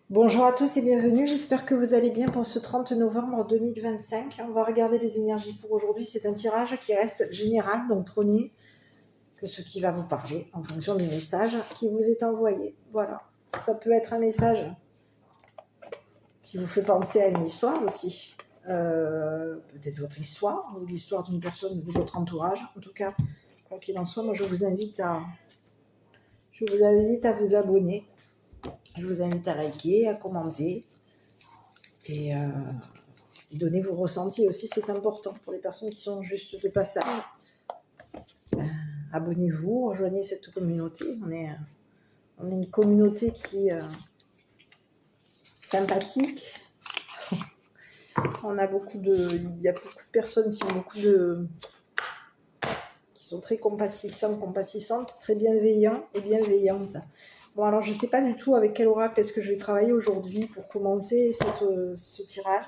Bonjour à tous et bienvenue, j'espère que vous allez bien pour ce 30 novembre 2025. On va regarder les énergies pour aujourd'hui. C'est un tirage qui reste général, donc prenez que ce qui va vous parler en fonction du message qui vous est envoyé. Voilà, ça peut être un message qui vous fait penser à une histoire aussi. Peut-être votre histoire ou l'histoire d'une personne de votre entourage. En tout cas, quoi qu'il en soit, moi je vous invite à vous abonner. Je vous invite à liker, à commenter et donner vos ressentis aussi, c'est important pour les personnes qui sont juste de passage. Abonnez-vous, rejoignez cette communauté. On est une communauté qui est sympathique. Il y a beaucoup de personnes qui sont très compatissantes, très bienveillantes et bienveillantes. Bon, alors je ne sais pas du tout avec quel oracle est-ce que je vais travailler aujourd'hui pour commencer ce tirage.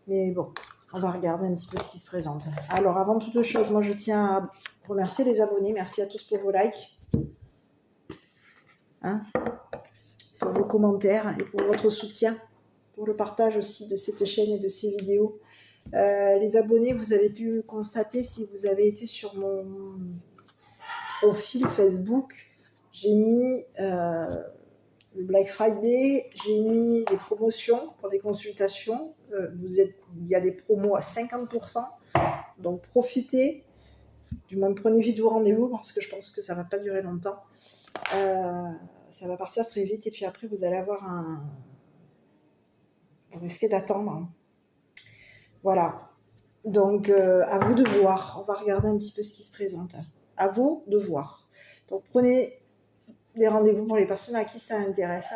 Mais bon, on va regarder un petit peu ce qui se présente. Alors, avant toute chose, moi, je tiens à remercier les abonnés. Merci à tous pour vos likes, pour vos commentaires et pour votre soutien, pour le partage aussi de cette chaîne et de ces vidéos. Les abonnés, vous avez pu constater, si vous avez été sur mon profil Facebook, j'ai mis le Black Friday, j'ai mis des promotions pour des consultations. Il y a des promos à 50%, donc profitez, du moins prenez vite vos rendez-vous parce que je pense que ça ne va pas durer longtemps. Ça va partir très vite et puis après vous allez avoir vous risquez d'attendre. Voilà, donc à vous de voir. On va regarder un petit peu ce qui se présente. À vous de voir. Donc prenez des rendez-vous pour les personnes à qui ça intéresse.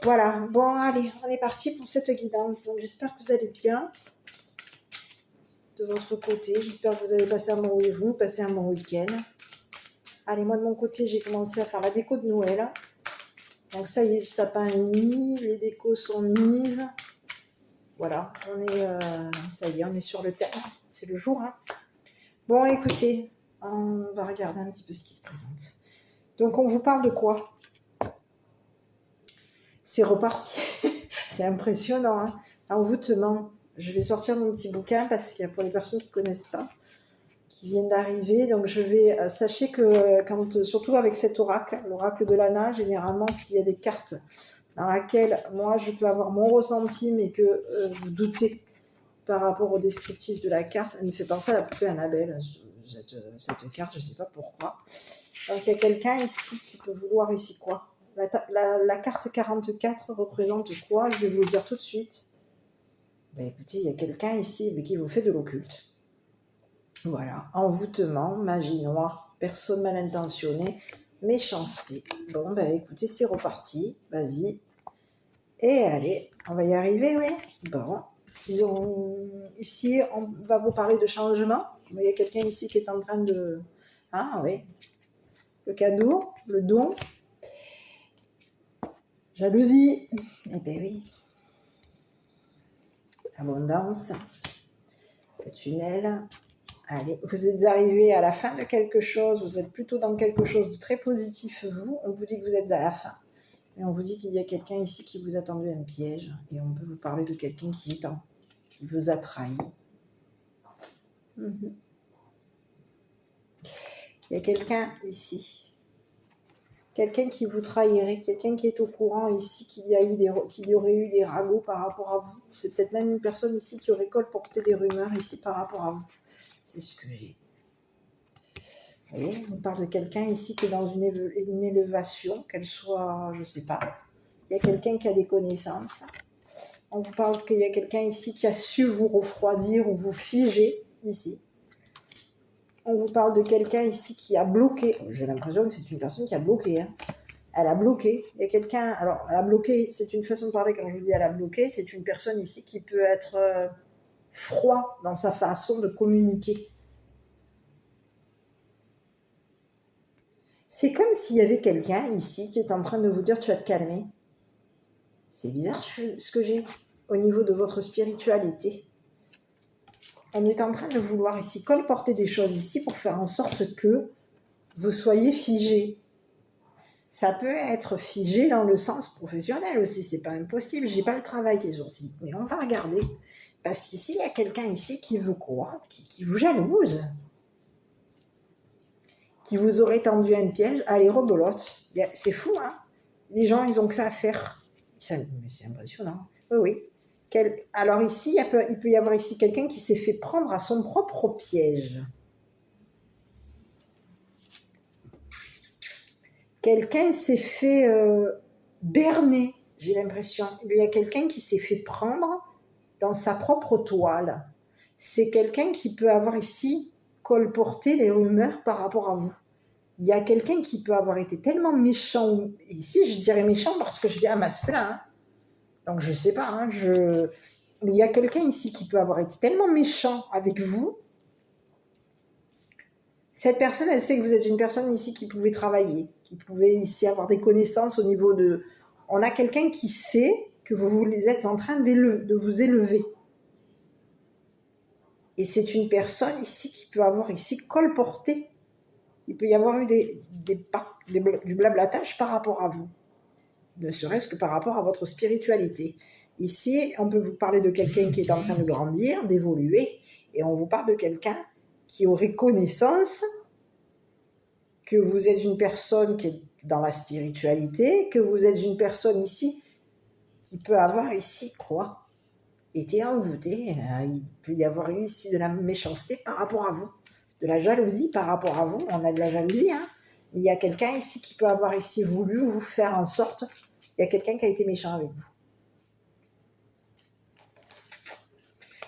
Voilà, bon allez, on est parti pour cette guidance. Donc j'espère que vous allez bien de votre côté. J'espère que vous avez passé un bon week-end. Allez, moi de mon côté, j'ai commencé à faire la déco de Noël. Donc ça y est, le sapin est mis, les décos sont mises. Voilà, ça y est, on est sur le terrain. C'est le jour. Bon, écoutez, on va regarder un petit peu ce qui se présente. Donc on vous parle de quoi? C'est reparti. C'est impressionnant. Envoûtement. Je vais sortir mon petit bouquin parce qu'il y a pour les personnes qui ne connaissent pas, qui viennent d'arriver. Donc je vais, sachez que surtout avec cet oracle, l'oracle de l'Anna, généralement s'il y a des cartes dans lesquelles moi je peux avoir mon ressenti mais que vous doutez par rapport au descriptif de la carte, elle me fait penser à la poupée Annabelle, cette carte, je ne sais pas pourquoi. Donc il y a quelqu'un ici qui peut vouloir ici quoi? La carte 44 représente quoi? Je vais vous le dire tout de suite. Ben écoutez, il y a quelqu'un ici qui vous fait de l'occulte. Voilà, envoûtement, magie noire, personne mal intentionnée, méchanceté. Bon, ben écoutez, c'est reparti, vas-y. Et allez, on va y arriver, oui. Bon, ici, on va vous parler de changement. Il y a quelqu'un ici qui est en train de... Ah oui, le cadeau, le don, jalousie, eh bien oui, abondance, le tunnel. Allez, vous êtes arrivé à la fin de quelque chose, vous êtes plutôt dans quelque chose de très positif, vous. On vous dit que vous êtes à la fin. Et on vous dit qu'il y a quelqu'un ici qui vous a tendu un piège. Et on peut vous parler de quelqu'un qui vous a trahi. Il y a quelqu'un ici. Quelqu'un qui vous trahirait, quelqu'un qui est au courant ici qu'il y aurait eu des ragots par rapport à vous. C'est peut-être même une personne ici qui aurait colporté des rumeurs ici par rapport à vous. C'est ce que j'ai. Vous voyez, on parle de quelqu'un ici qui est dans une élévation, qu'elle soit, je ne sais pas. Il y a quelqu'un qui a des connaissances. On vous parle qu'il y a quelqu'un ici qui a su vous refroidir ou vous figer ici. On vous parle de quelqu'un ici qui a bloqué. J'ai l'impression que c'est une personne qui a bloqué. Elle a bloqué. Il y a quelqu'un... Alors, elle a bloqué, c'est une façon de parler quand je vous dis elle a bloqué. C'est une personne ici qui peut être froid dans sa façon de communiquer. C'est comme s'il y avait quelqu'un ici qui est en train de vous dire tu vas te calmer. C'est bizarre ce que j'ai au niveau de votre spiritualité. On est en train de vouloir ici colporter des choses ici pour faire en sorte que vous soyez figé. Ça peut être figé dans le sens professionnel aussi, c'est pas impossible. J'ai pas le travail qui est sorti, mais on va regarder. Parce qu'ici, il y a quelqu'un ici qui veut quoi, qui vous jalouse, qui vous aurait tendu un piège. Allez, rebelote. C'est fou, hein. Les gens, ils ont que ça à faire. C'est impressionnant. Oui, oui. Alors ici, il peut y avoir ici quelqu'un qui s'est fait prendre à son propre piège. Quelqu'un s'est fait berner, j'ai l'impression. Il y a quelqu'un qui s'est fait prendre dans sa propre toile. C'est quelqu'un qui peut avoir ici colporté des rumeurs par rapport à vous. Il y a quelqu'un qui peut avoir été tellement méchant. Ici, je dirais méchant parce que je dis un masculin. Hein. Donc, je ne sais pas. Hein, Mais il y a quelqu'un ici qui peut avoir été tellement méchant avec vous. Cette personne, elle sait que vous êtes une personne ici qui pouvait travailler, qui pouvait ici avoir des connaissances au niveau de... On a quelqu'un qui sait que vous êtes en train de vous élever. Et c'est une personne ici qui peut avoir ici colporté. Il peut y avoir eu du blablatage par rapport à vous. Ne serait-ce que par rapport à votre spiritualité. Ici, on peut vous parler de quelqu'un qui est en train de grandir, d'évoluer, et on vous parle de quelqu'un qui aurait connaissance que vous êtes une personne qui est dans la spiritualité, que vous êtes une personne ici qui peut avoir ici quoi ? Été envoûté. Il peut y avoir eu ici de la méchanceté par rapport à vous, de la jalousie par rapport à vous. On a de la jalousie, hein. Il y a quelqu'un ici qui peut avoir ici voulu vous faire en sorte. Il y a quelqu'un qui a été méchant avec vous.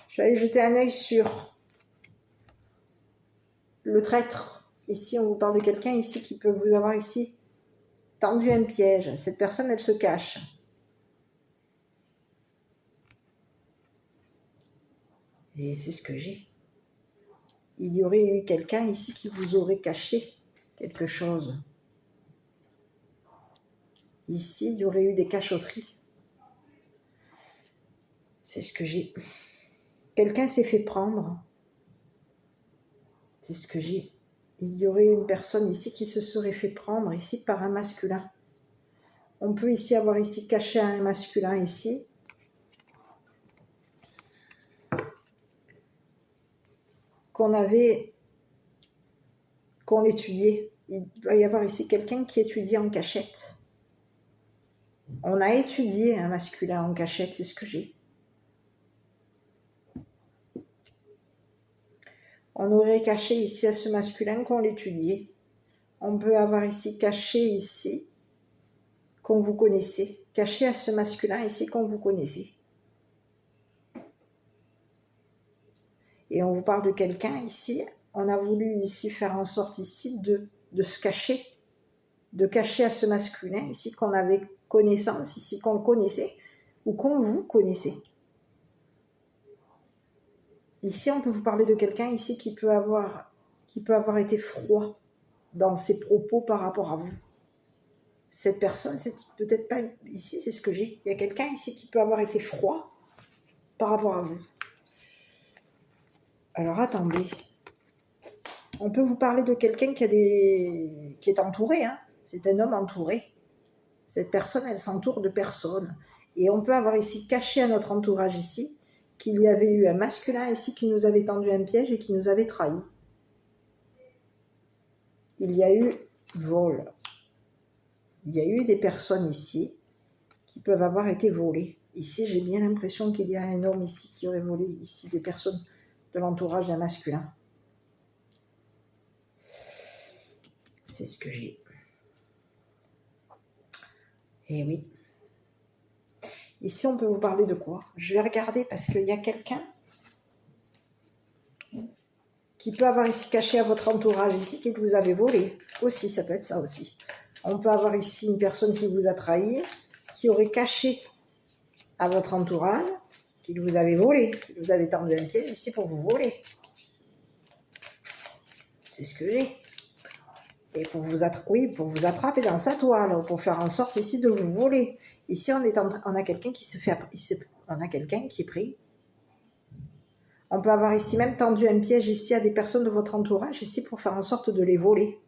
Je vais aller jeter un œil sur le traître. Ici, on vous parle de quelqu'un ici qui peut vous avoir ici tendu un piège. Cette personne, elle se cache. Et c'est ce que j'ai. Il y aurait eu quelqu'un ici qui vous aurait caché quelque chose. Ici, il y aurait eu des cachotteries. C'est ce que j'ai. Quelqu'un s'est fait prendre. C'est ce que j'ai. Il y aurait une personne ici qui se serait fait prendre ici par un masculin. On peut ici avoir ici caché un masculin ici. Qu'on l'étudiait. Il doit y avoir ici quelqu'un qui étudie en cachette. On a étudié un masculin en cachette, c'est ce que j'ai. On aurait caché ici à ce masculin qu'on l'étudiait. On peut avoir ici caché ici qu'on vous connaissait. Caché à ce masculin ici qu'on vous connaissait. Et on vous parle de quelqu'un ici. On a voulu ici faire en sorte ici de se cacher. De cacher à ce masculin ici qu'on avait connaissance, ici qu'on le connaissait ou qu'on vous connaissait. Ici, on peut vous parler de quelqu'un ici qui peut avoir été froid dans ses propos par rapport à vous. Cette personne, c'est peut-être pas ici, c'est ce que j'ai. Il y a quelqu'un ici qui peut avoir été froid par rapport à vous. Alors attendez. On peut vous parler de quelqu'un qui est entouré. Hein. C'est un homme entouré. Cette personne, elle s'entoure de personnes. Et on peut avoir ici caché à notre entourage ici qu'il y avait eu un masculin ici qui nous avait tendu un piège et qui nous avait trahis. Il y a eu vol. Il y a eu des personnes ici qui peuvent avoir été volées. Ici, j'ai bien l'impression qu'il y a un homme ici qui aurait volé ici des personnes de l'entourage d'un masculin. C'est ce que j'ai. Eh oui. Ici, on peut vous parler de quoi? Je vais regarder parce qu'il y a quelqu'un qui peut avoir ici caché à votre entourage ici qui vous avait volé. Aussi, ça peut être ça aussi. On peut avoir ici une personne qui vous a trahi, qui aurait caché à votre entourage, qui vous avait volé, qui vous avait tendu un pied ici pour vous voler. C'est ce que j'ai. Et pour vous attraper dans sa toile, pour faire en sorte ici de vous voler. Ici, on a quelqu'un qui on a quelqu'un qui est pris. On peut avoir ici même tendu un piège ici à des personnes de votre entourage ici pour faire en sorte de les voler.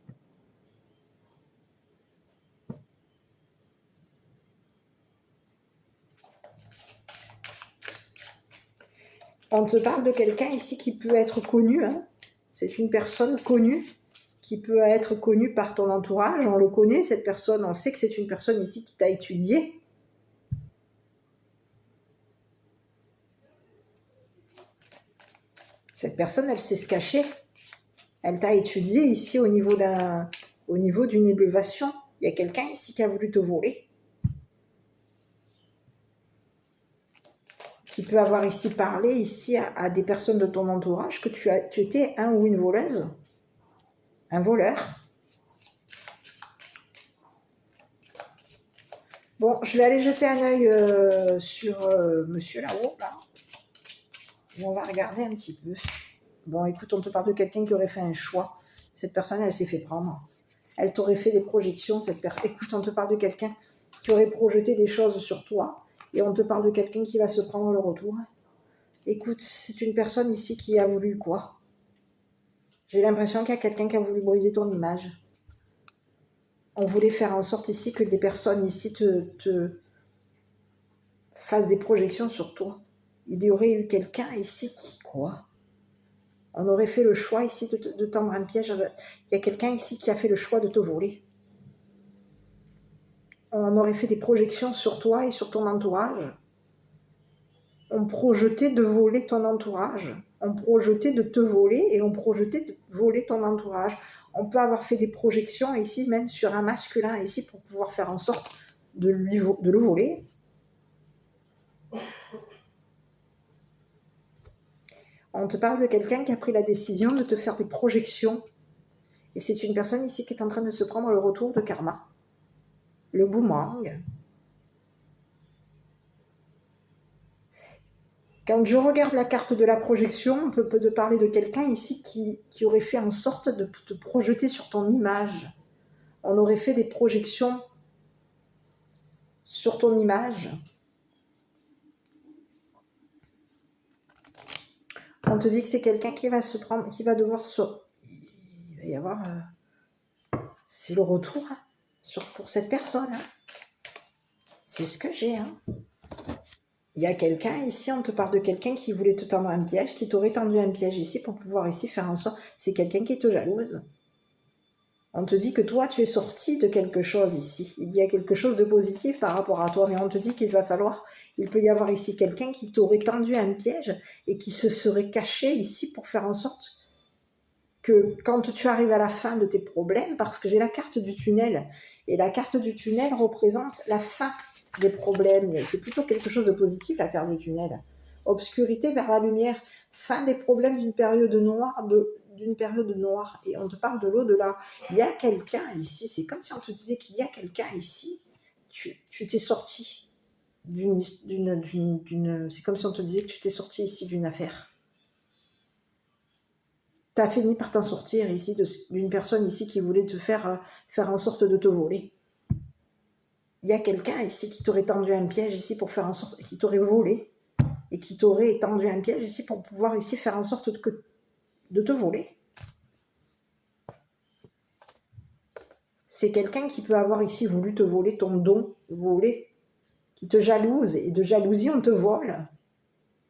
On te parle de quelqu'un ici qui peut être connu, hein. C'est une personne connue, qui peut être connue par ton entourage. On le connaît, cette personne, on sait que c'est une personne ici qui t'a étudié. Cette personne, elle sait se cacher. Elle t'a étudié ici au niveau d'une élévation. Il y a quelqu'un ici qui a voulu te voler. Qui peut avoir ici parlé ici à des personnes de ton entourage que tu étais un ou une voleuse, un voleur. Bon, je vais aller jeter un œil sur monsieur là-haut, là. Et on va regarder un petit peu. Bon, écoute, on te parle de quelqu'un qui aurait fait un choix. Cette personne, elle s'est fait prendre. Elle t'aurait fait des projections. Écoute, on te parle de quelqu'un qui aurait projeté des choses sur toi. Et on te parle de quelqu'un qui va se prendre le retour. Écoute, c'est une personne ici qui a voulu quoi? J'ai l'impression qu'il y a quelqu'un qui a voulu briser ton image. On voulait faire en sorte ici que des personnes ici te fassent des projections sur toi. Il y aurait eu quelqu'un ici qui quoi? On aurait fait le choix ici de tendre un piège. Il y a quelqu'un ici qui a fait le choix de te voler. On aurait fait des projections sur toi et sur ton entourage. On projetait de voler ton entourage. On projetait de te voler et on projetait de voler ton entourage. On peut avoir fait des projections ici, même sur un masculin ici, pour pouvoir faire en sorte de le voler. On te parle de quelqu'un qui a pris la décision de te faire des projections. Et c'est une personne ici qui est en train de se prendre le retour de karma. Le boomerang. Quand je regarde la carte de la projection, on peut te parler de quelqu'un ici qui aurait fait en sorte de te projeter sur ton image. On aurait fait des projections sur ton image. On te dit que c'est quelqu'un qui va se prendre, qui va devoir se... Il va y avoir... c'est le retour pour cette personne. C'est ce que j'ai. Il y a quelqu'un ici, on te parle de quelqu'un qui voulait te tendre un piège, qui t'aurait tendu un piège ici pour pouvoir ici faire en sorte... C'est quelqu'un qui te jalouse. On te dit que toi, tu es sorti de quelque chose ici. Il y a quelque chose de positif par rapport à toi, mais on te dit qu'il va falloir... Il peut y avoir ici quelqu'un qui t'aurait tendu un piège et qui se serait caché ici pour faire en sorte que quand tu arrives à la fin de tes problèmes, parce que j'ai la carte du tunnel, et la carte du tunnel représente la fin des problèmes. C'est plutôt quelque chose de positif, la carte du tunnel. Obscurité vers la lumière, fin des problèmes d'une période noire, et on te parle de l'au-delà. Il y a quelqu'un ici, c'est comme si on te disait qu'il y a quelqu'un ici, tu t'es sorti c'est comme si on te disait que tu t'es sorti ici d'une affaire. Tu as fini par t'en sortir ici d'une personne ici qui voulait te faire en sorte de te voler. Il y a quelqu'un ici qui t'aurait tendu un piège ici pour faire en sorte, qui t'aurait volé et qui t'aurait tendu un piège ici pour pouvoir ici faire en sorte de te voler. C'est quelqu'un qui peut avoir ici voulu te voler ton don, qui te jalouse, et de jalousie on te vole.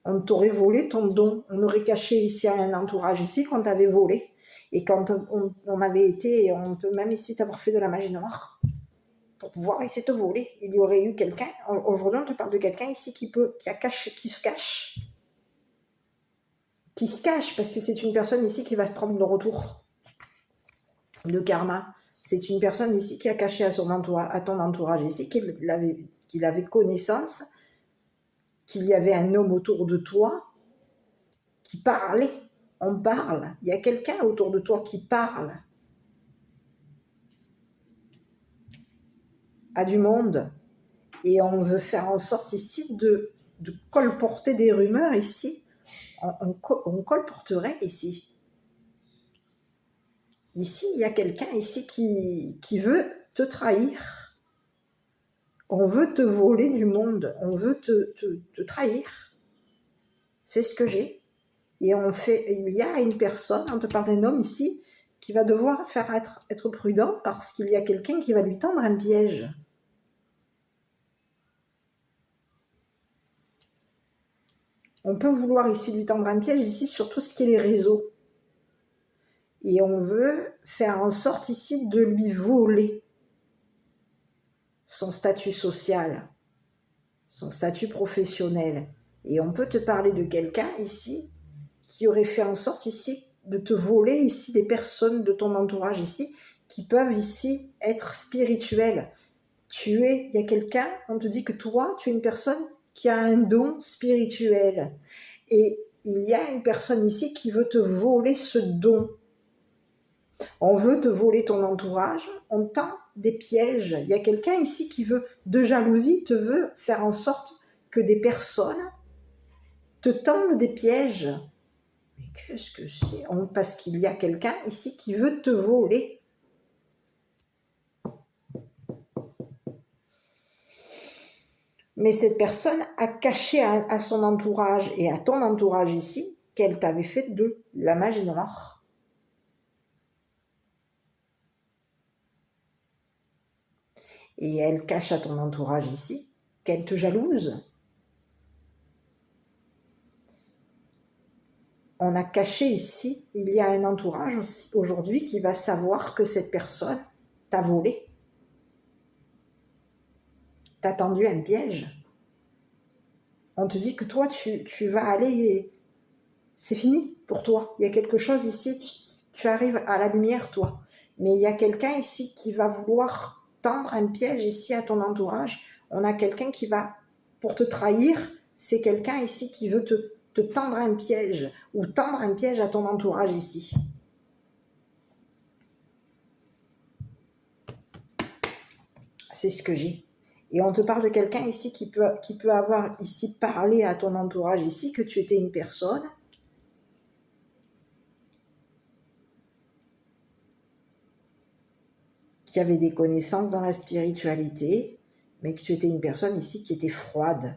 On t'aurait volé ton don, on aurait caché ici un entourage ici qu'on t'avait volé, et quand on avait été, on peut même ici t'avoir fait de la magie noire pour pouvoir essayer de te voler. Il y aurait eu quelqu'un, aujourd'hui on te parle de quelqu'un ici qui se cache, parce que c'est une personne ici qui va te prendre le retour de karma. C'est une personne ici qui a caché à ton entourage ici, qu'il avait connaissance, qu'il y avait un homme autour de toi qui parlait. On parle. Il y a quelqu'un autour de toi qui parle à du monde. Et on veut faire en sorte ici de colporter des rumeurs ici. On colporterait ici. Ici, il y a quelqu'un ici qui veut te trahir. On veut te voler du monde. On veut te trahir. C'est ce que j'ai. Et il y a une personne, on te parle d'un homme ici, qui va devoir être prudent parce qu'il y a quelqu'un qui va lui tendre un piège. On peut vouloir ici lui tendre un piège ici sur tout ce qui est les réseaux. Et on veut faire en sorte ici de lui voler son statut social, son statut professionnel. Et on peut te parler de quelqu'un ici qui aurait fait en sorte ici de te voler ici des personnes de ton entourage ici qui peuvent ici être spirituelles. Il y a quelqu'un, on te dit que toi, tu es une personne qui a un don spirituel. Et il y a une personne ici qui veut te voler ce don. On veut te voler ton entourage, on tend des pièges. Il y a quelqu'un ici qui veut, de jalousie, te veut faire en sorte que des personnes te tendent des pièges. Mais qu'est-ce que c'est? Parce qu'il y a quelqu'un ici qui veut te voler. Mais cette personne a caché à son entourage et à ton entourage ici qu'elle t'avait fait de la magie noire. Et elle cache à ton entourage ici qu'elle te jalouse. On a caché ici, il y a un entourage aujourd'hui qui va savoir que cette personne t'a volé, t'a tendu un piège. On te dit que toi, tu vas aller, c'est fini pour toi. Il y a quelque chose ici, tu arrives à la lumière, toi. Mais il y a quelqu'un ici qui va vouloir tendre un piège ici à ton entourage. On a quelqu'un qui va, pour te trahir, c'est quelqu'un ici qui veut te tendre un piège ou tendre un piège à ton entourage ici. C'est ce que j'ai. Et on te parle de quelqu'un ici qui peut avoir ici parlé à ton entourage ici que tu étais une personne qui avait des connaissances dans la spiritualité, mais que tu étais une personne ici qui était froide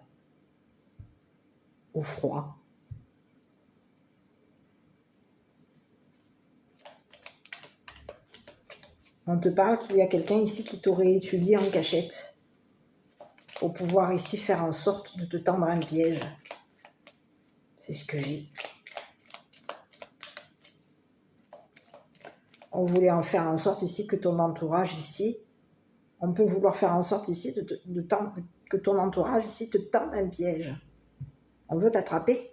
ou froid. On te parle qu'il y a quelqu'un ici qui t'aurait étudié en cachette pour pouvoir ici faire en sorte de te tendre un piège. C'est ce que j'ai. On voulait en faire en sorte ici que ton entourage ici, on peut vouloir faire en sorte ici que ton entourage ici te tende un piège. On veut t'attraper.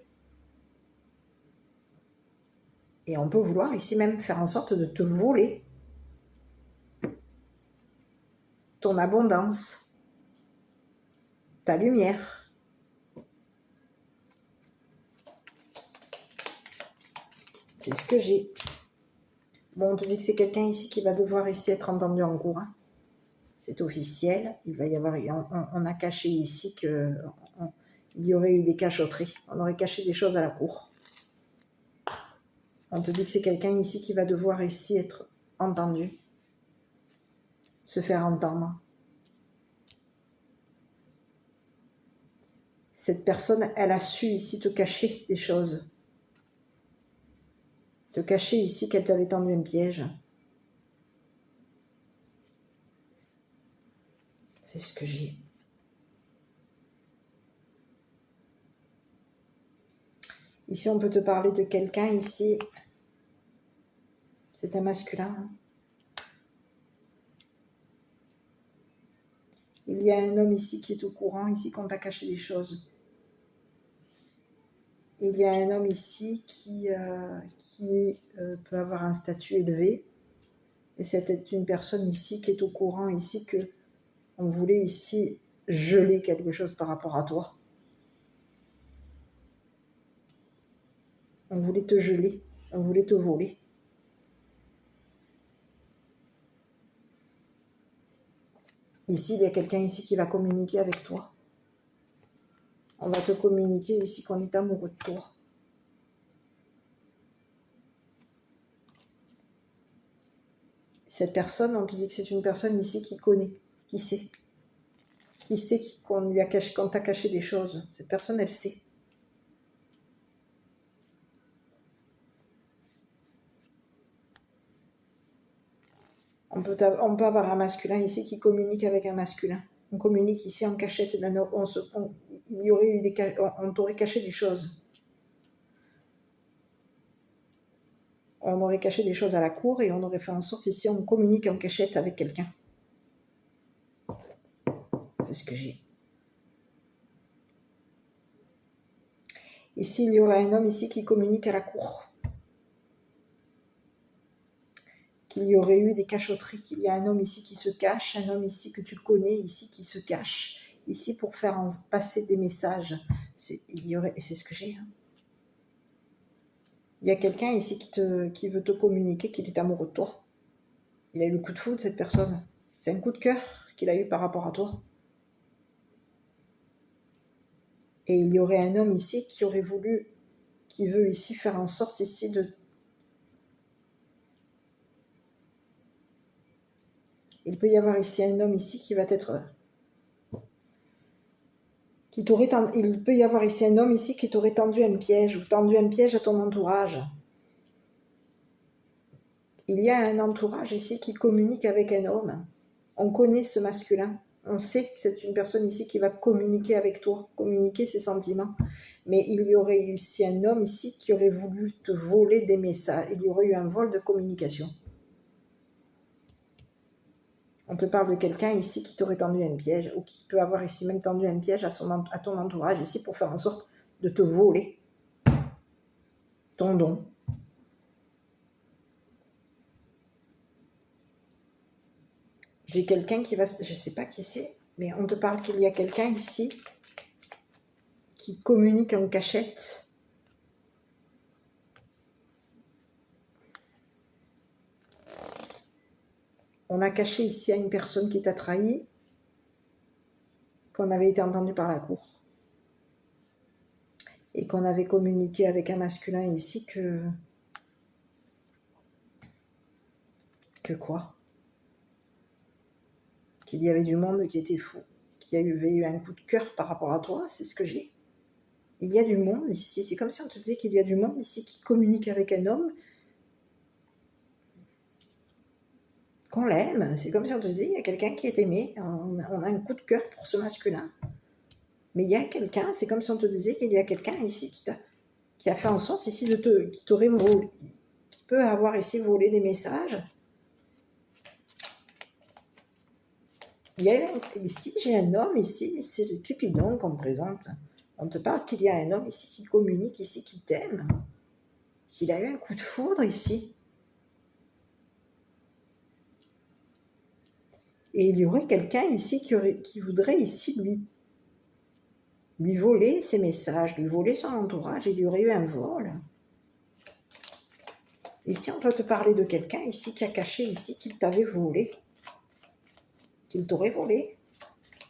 Et on peut vouloir ici même faire en sorte de te voler ton abondance, ta lumière. C'est ce que j'ai. Bon, on te dit que c'est quelqu'un ici qui va devoir ici être entendu en cours. Hein. C'est officiel. Il va y avoir. On a caché ici qu'il y aurait eu des cachotteries. On aurait caché des choses à la cour. On te dit que c'est quelqu'un ici qui va devoir ici être entendu, se faire entendre. Cette personne, elle a su ici te cacher des choses. Te cacher ici qu'elle t'avait tendu un piège. C'est ce que j'ai. Ici, on peut te parler de quelqu'un ici. C'est un masculin. Hein. Il y a un homme ici qui est au courant, ici, qu'on t'a caché des choses. Il y a un homme ici qui peut avoir un statut élevé. Et c'est une personne ici qui est au courant ici que on voulait ici geler quelque chose par rapport à toi. On voulait te geler, on voulait te voler. Ici, il y a quelqu'un ici qui va communiquer avec toi. On va te communiquer ici qu'on est amoureux de toi. Cette personne, on te dit que c'est une personne ici qui connaît, qui sait qu'on t'a caché des choses. Cette personne, elle sait. On peut avoir un masculin ici qui communique avec un masculin. On communique ici en cachette. il y aurait eu on t'aurait caché des choses. On aurait caché des choses à la cour et on aurait fait en sorte, ici, on communique en cachette avec quelqu'un. C'est ce que j'ai. Ici, il y aurait un homme ici qui communique à la cour. Qu'il y aurait eu des cachotteries, qu'il y a un homme ici qui se cache, un homme ici que tu connais ici qui se cache, ici pour faire passer des messages. C'est ce que j'ai. Hein. Il y a quelqu'un ici qui veut te communiquer qu'il est amoureux de toi. Il a eu le coup de foudre, cette personne. C'est un coup de cœur qu'il a eu par rapport à toi. Et il y aurait un homme ici qui veut ici faire en sorte ici de... Il peut y avoir ici un homme ici qui va être... Il peut y avoir ici un homme ici qui t'aurait tendu un piège ou tendu un piège à ton entourage. Il y a un entourage ici qui communique avec un homme. On connaît ce masculin. On sait que c'est une personne ici qui va communiquer avec toi, communiquer ses sentiments. Mais il y aurait ici un homme ici qui aurait voulu te voler des messages. Il y aurait eu un vol de communication. On te parle de quelqu'un ici qui t'aurait tendu un piège ou qui peut avoir ici même tendu un piège à ton entourage ici pour faire en sorte de te voler ton don. J'ai quelqu'un qui va... Je ne sais pas qui c'est, mais on te parle qu'il y a quelqu'un ici qui communique en cachette. On a caché ici à une personne qui t'a trahi, qu'on avait été entendu par la cour. Et qu'on avait communiqué avec un masculin ici que quoi? Qu'il y avait du monde qui était fou, qu'il y avait eu un coup de cœur par rapport à toi, c'est ce que j'ai. Il y a du monde ici, c'est comme si on te disait qu'il y a du monde ici qui communique avec un homme, qu'on l'aime, c'est comme si on te disait, il y a quelqu'un qui est aimé, on a un coup de cœur pour ce masculin. Mais il y a quelqu'un, c'est comme si on te disait qu'il y a quelqu'un ici qui a fait en sorte ici qui t'aurait volé, qui peut avoir ici volé des messages. Ici, j'ai un homme ici, c'est le Cupidon qu'on me présente. On te parle qu'il y a un homme ici qui communique, ici qui t'aime, qu'il a eu un coup de foudre ici. Et il y aurait quelqu'un ici qui voudrait ici lui voler ses messages, lui voler son entourage, il y aurait eu un vol. Ici, on peut te parler de quelqu'un ici qui a caché ici qu'il t'avait volé, qu'il t'aurait volé,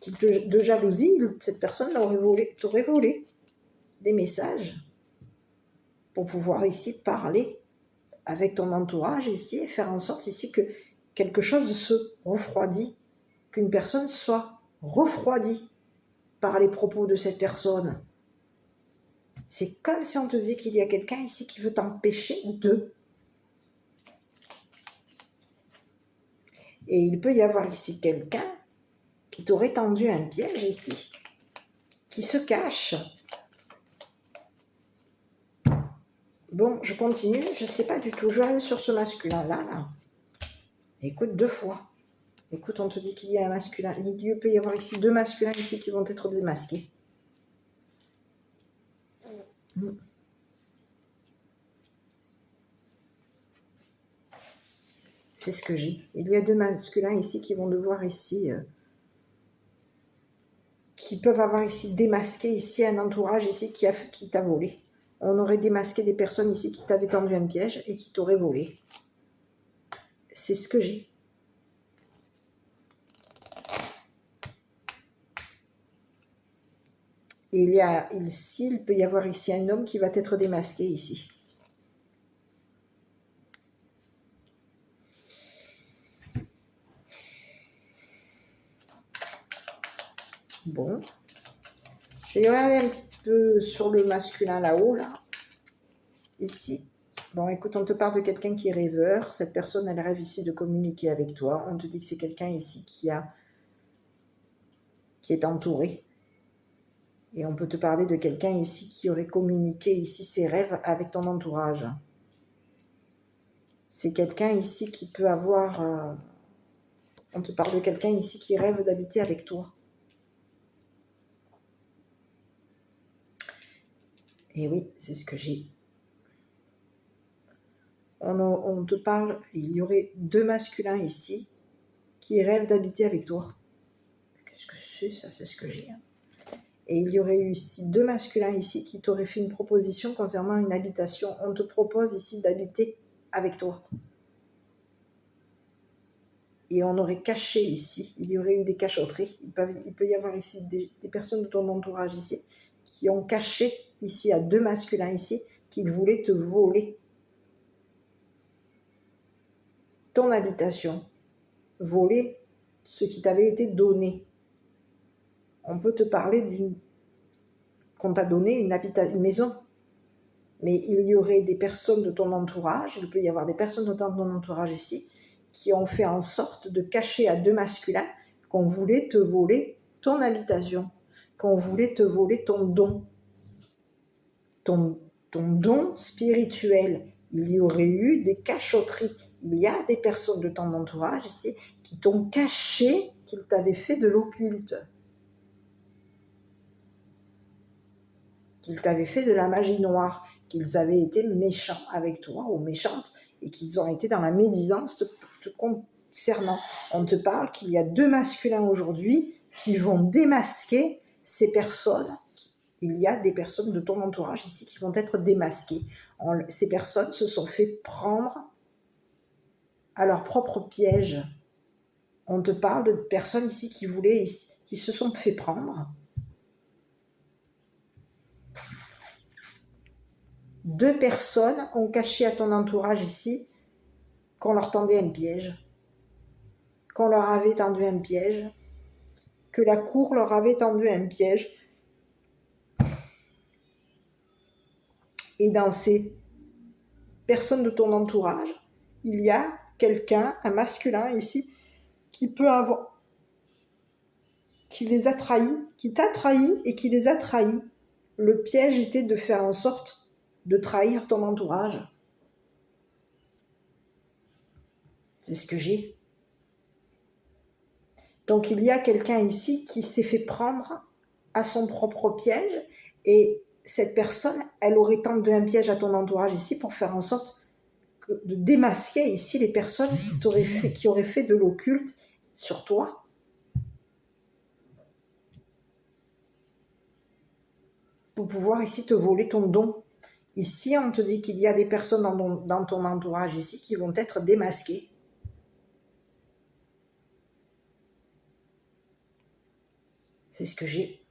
de jalousie, cette personne t'aurait volé des messages pour pouvoir ici parler avec ton entourage ici et faire en sorte ici que quelque chose se refroidit, qu'une personne soit refroidie par les propos de cette personne. C'est comme si on te disait qu'il y a quelqu'un ici qui veut t'empêcher de. Et il peut y avoir ici quelqu'un qui t'aurait tendu un piège ici, qui se cache. Bon, je continue, je ne sais pas du tout, je vais aller sur ce masculin-là, là. Écoute, 2 fois. Écoute, on te dit qu'il y a un masculin. Il peut y avoir ici 2 masculins ici qui vont être démasqués. C'est ce que j'ai. Il y a 2 masculins ici qui vont devoir ici... qui peuvent avoir ici démasqué ici un entourage ici qui t'a volé. On aurait démasqué des personnes ici qui t'avaient tendu un piège et qui t'auraient volé. C'est ce que j'ai. Et il peut y avoir ici un homme qui va être démasqué ici. Bon. Je vais regarder un petit peu sur le masculin là-haut, là. Ici. Bon, écoute, on te parle de quelqu'un qui est rêveur. Cette personne, elle rêve ici de communiquer avec toi. On te dit que c'est quelqu'un ici qui est entouré. Et on peut te parler de quelqu'un ici qui aurait communiqué ici ses rêves avec ton entourage. C'est quelqu'un ici qui peut avoir... on te parle de quelqu'un ici qui rêve d'habiter avec toi. Et oui, c'est ce que j'ai. On te parle, il y aurait 2 masculins ici qui rêvent d'habiter avec toi. Qu'est-ce que c'est ça? C'est ce que j'ai. Et il y aurait eu ici 2 masculins ici qui t'auraient fait une proposition concernant une habitation. On te propose ici d'habiter avec toi. Et on aurait caché ici, il y aurait eu des cachotteries. Il peut y avoir ici des personnes de ton entourage ici qui ont caché ici à 2 masculins ici qu'ils voulaient te voler ton habitation, voler ce qui t'avait été donné. On peut te parler qu'on t'a donné une maison, mais il y aurait des personnes de ton entourage, il peut y avoir des personnes de ton entourage ici, qui ont fait en sorte de cacher à 2 masculins qu'on voulait te voler ton habitation, qu'on voulait te voler ton don, ton don spirituel. Il y aurait eu des cachotteries. Il y a des personnes de ton entourage ici qui t'ont caché qu'ils t'avaient fait de l'occulte, qu'ils t'avaient fait de la magie noire, qu'ils avaient été méchants avec toi ou méchantes et qu'ils ont été dans la médisance te concernant. On te parle qu'il y a 2 masculins aujourd'hui qui vont démasquer ces personnes. Il y a des personnes de ton entourage ici qui vont être démasquées. Ces personnes se sont fait prendre à leur propre piège. On te parle de personnes ici qui se sont fait prendre. 2 personnes ont caché à ton entourage ici qu'on leur tendait un piège, qu'on leur avait tendu un piège, que la cour leur avait tendu un piège. Et dans ces personnes de ton entourage, il y a quelqu'un, un masculin ici, qui les a trahis, qui t'a trahi et qui les a trahis. Le piège était de faire en sorte de trahir ton entourage. C'est ce que j'ai. Donc il y a quelqu'un ici qui s'est fait prendre à son propre piège et cette personne, elle aurait tendu un piège à ton entourage ici pour faire en sorte de démasquer ici les personnes qui auraient fait de l'occulte sur toi. Pour pouvoir ici te voler ton don. Ici, on te dit qu'il y a des personnes dans ton entourage ici qui vont être démasquées. C'est ce que j'ai.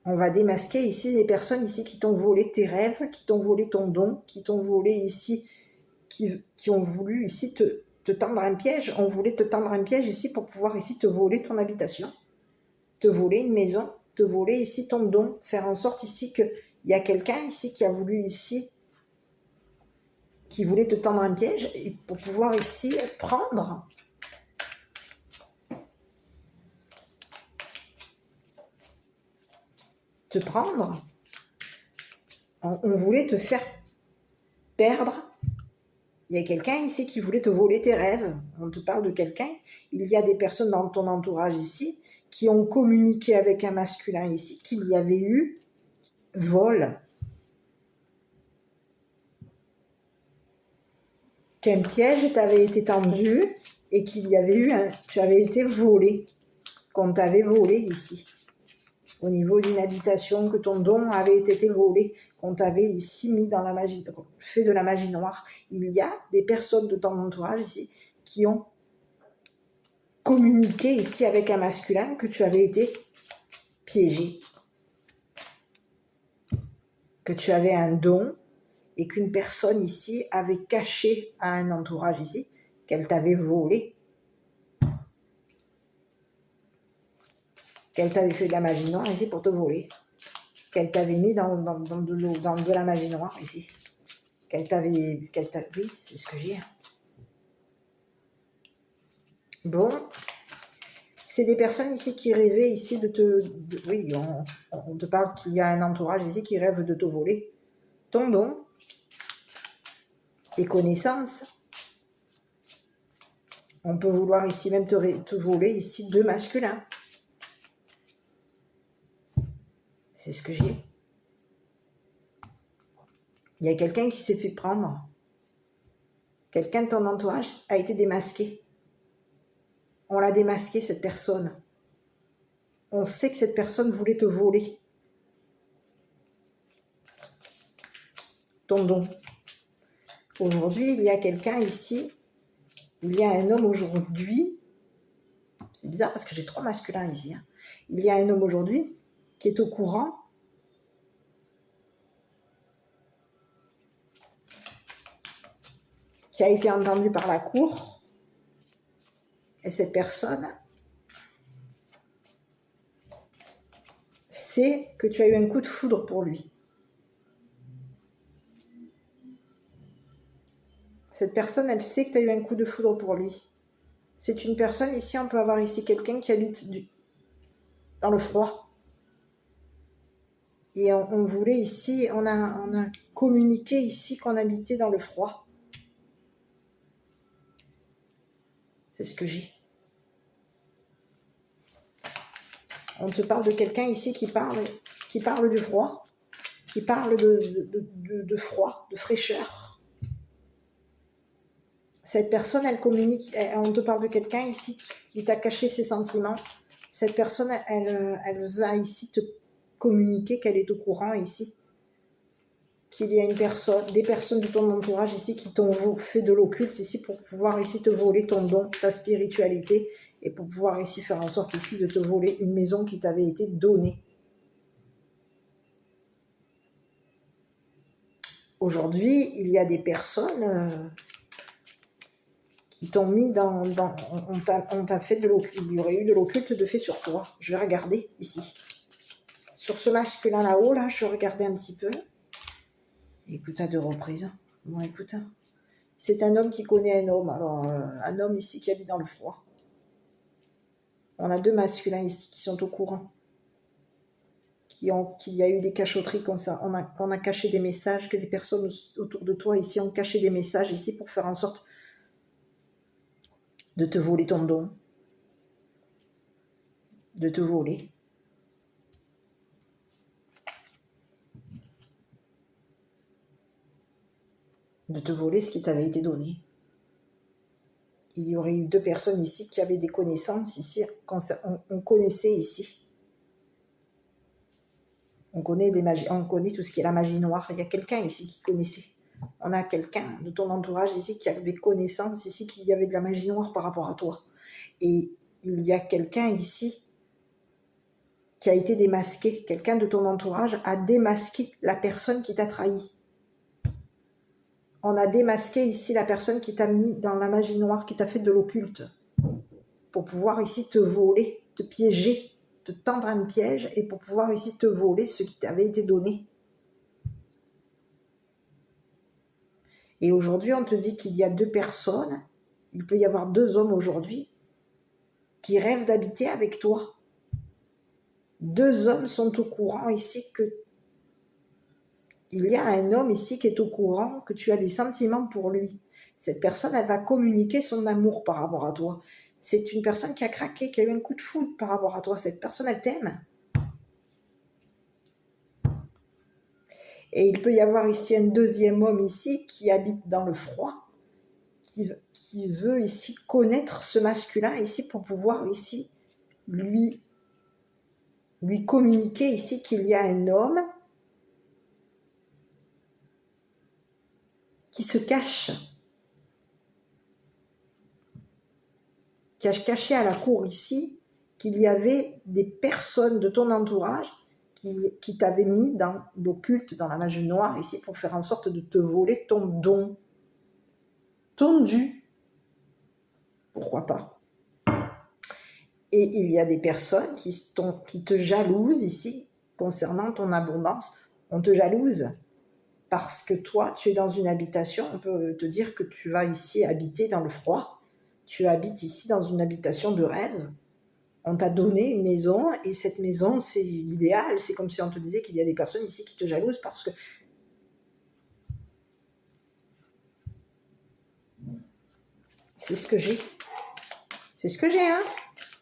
On va démasquer ici des personnes ici qui t'ont volé tes rêves, qui t'ont volé ton don, qui t'ont volé ici, qui ont voulu ici te tendre un piège. On voulait te tendre un piège ici pour pouvoir ici te voler ton habitation, te voler une maison, te voler ici ton don, faire en sorte ici qu'il y a quelqu'un ici qui a voulu ici, qui voulait te tendre un piège et pour pouvoir ici prendre te prendre. On voulait te faire perdre. Il y a quelqu'un ici qui voulait te voler tes rêves. On te parle de quelqu'un. Il y a des personnes dans ton entourage ici qui ont communiqué avec un masculin ici, qu'il y avait eu vol. Qu'un piège t'avait été tendu et qu'il y avait eu tu avais été volé, qu'on t'avait volé ici. Au niveau d'une habitation, que ton don avait été volé, qu'on t'avait ici mis dans la magie, fait de la magie noire. Il y a des personnes de ton entourage ici qui ont communiqué ici avec un masculin que tu avais été piégé, que tu avais un don et qu'une personne ici avait caché à un entourage ici qu'elle t'avait volé, qu'elle t'avait fait de la magie noire ici pour te voler, qu'elle t'avait mis dans de la magie noire ici, oui, c'est ce que j'ai. Bon, C'est des personnes ici qui rêvaient ici oui, on te parle qu'il y a un entourage ici qui rêve de te voler ton don, tes connaissances. On peut vouloir ici même te voler ici 2 masculins. C'est ce que j'ai. Il y a quelqu'un qui s'est fait prendre. Quelqu'un de ton entourage a été démasqué. On l'a démasqué, cette personne. On sait que cette personne voulait te voler ton don. Aujourd'hui, il y a quelqu'un ici, il y a un homme aujourd'hui, c'est bizarre parce que j'ai 3 masculins ici, hein. Il y a un homme aujourd'hui qui est au courant qui a été entendu par la cour, et cette personne sait que tu as eu un coup de foudre pour lui. Cette personne, elle sait que tu as eu un coup de foudre pour lui. C'est une personne, ici, on peut avoir ici quelqu'un qui habite dans le froid. Et on voulait ici, on a communiqué ici qu'on habitait dans le froid. C'est ce que j'ai. On te parle de quelqu'un ici qui parle du froid, qui parle de froid, de fraîcheur. Cette personne, elle communique, on te parle de quelqu'un ici qui t'a caché ses sentiments. Cette personne, elle va ici te communiquer qu'elle est au courant ici, qu'il y a des personnes de ton entourage ici qui t'ont fait de l'occulte ici pour pouvoir ici te voler ton don, ta spiritualité, et pour pouvoir ici faire en sorte ici de te voler une maison qui t'avait été donnée. Aujourd'hui, il y a des personnes qui t'ont mis on t'a fait de l'occulte, il y aurait eu de l'occulte de fait sur toi. Je vais regarder ici. Sur ce masculin là-haut, là, je regardais un petit peu. Écoute, à 2 reprises. Bon, écoute, c'est un homme qui connaît un homme. Alors, un homme ici qui habite dans le froid. On a 2 masculins ici qui sont au courant. Qu'il y a eu des cachotteries comme ça. On a caché des messages, que des personnes autour de toi ici ont caché des messages ici pour faire en sorte de te voler ton don. De te voler. De te voler ce qui t'avait été donné. Il y aurait eu 2 personnes ici qui avaient des connaissances ici. On connaissait ici. On connaît tout ce qui est la magie noire. Il y a quelqu'un ici qui connaissait. On a quelqu'un de ton entourage ici qui avait connaissance ici qu'il y avait de la magie noire par rapport à toi. Et il y a quelqu'un ici qui a été démasqué. Quelqu'un de ton entourage a démasqué la personne qui t'a trahi. On a démasqué ici la personne qui t'a mis dans la magie noire, qui t'a fait de l'occulte. Pour pouvoir ici te voler, te piéger, te tendre un piège et pour pouvoir ici te voler ce qui t'avait été donné. Et aujourd'hui, on te dit qu'il y a 2 personnes, il peut y avoir 2 hommes aujourd'hui qui rêvent d'habiter avec toi. 2 hommes sont au courant ici que il y a un homme ici qui est au courant que tu as des sentiments pour lui. Cette personne, elle va communiquer son amour par rapport à toi. C'est une personne qui a craqué, qui a eu un coup de foudre par rapport à toi. Cette personne, elle t'aime. Et il peut y avoir ici un 2e homme ici qui habite dans le froid, qui veut ici connaître ce masculin ici pour pouvoir ici lui communiquer ici qu'il y a un homme qui se cache, qui a caché à la cour ici qu'il y avait des personnes de ton entourage qui t'avaient mis dans l'occulte, dans la magie noire ici pour faire en sorte de te voler ton don, ton dû. Pourquoi pas? Et il y a des personnes qui te jalousent ici concernant ton abondance. On te jalouse parce que toi, tu es dans une habitation. On peut te dire que tu vas ici habiter dans le froid. Tu habites ici dans une habitation de rêve. On t'a donné une maison et cette maison, c'est l'idéal. C'est comme si on te disait qu'il y a des personnes ici qui te jalousent parce que c'est ce que j'ai. C'est ce que j'ai, hein.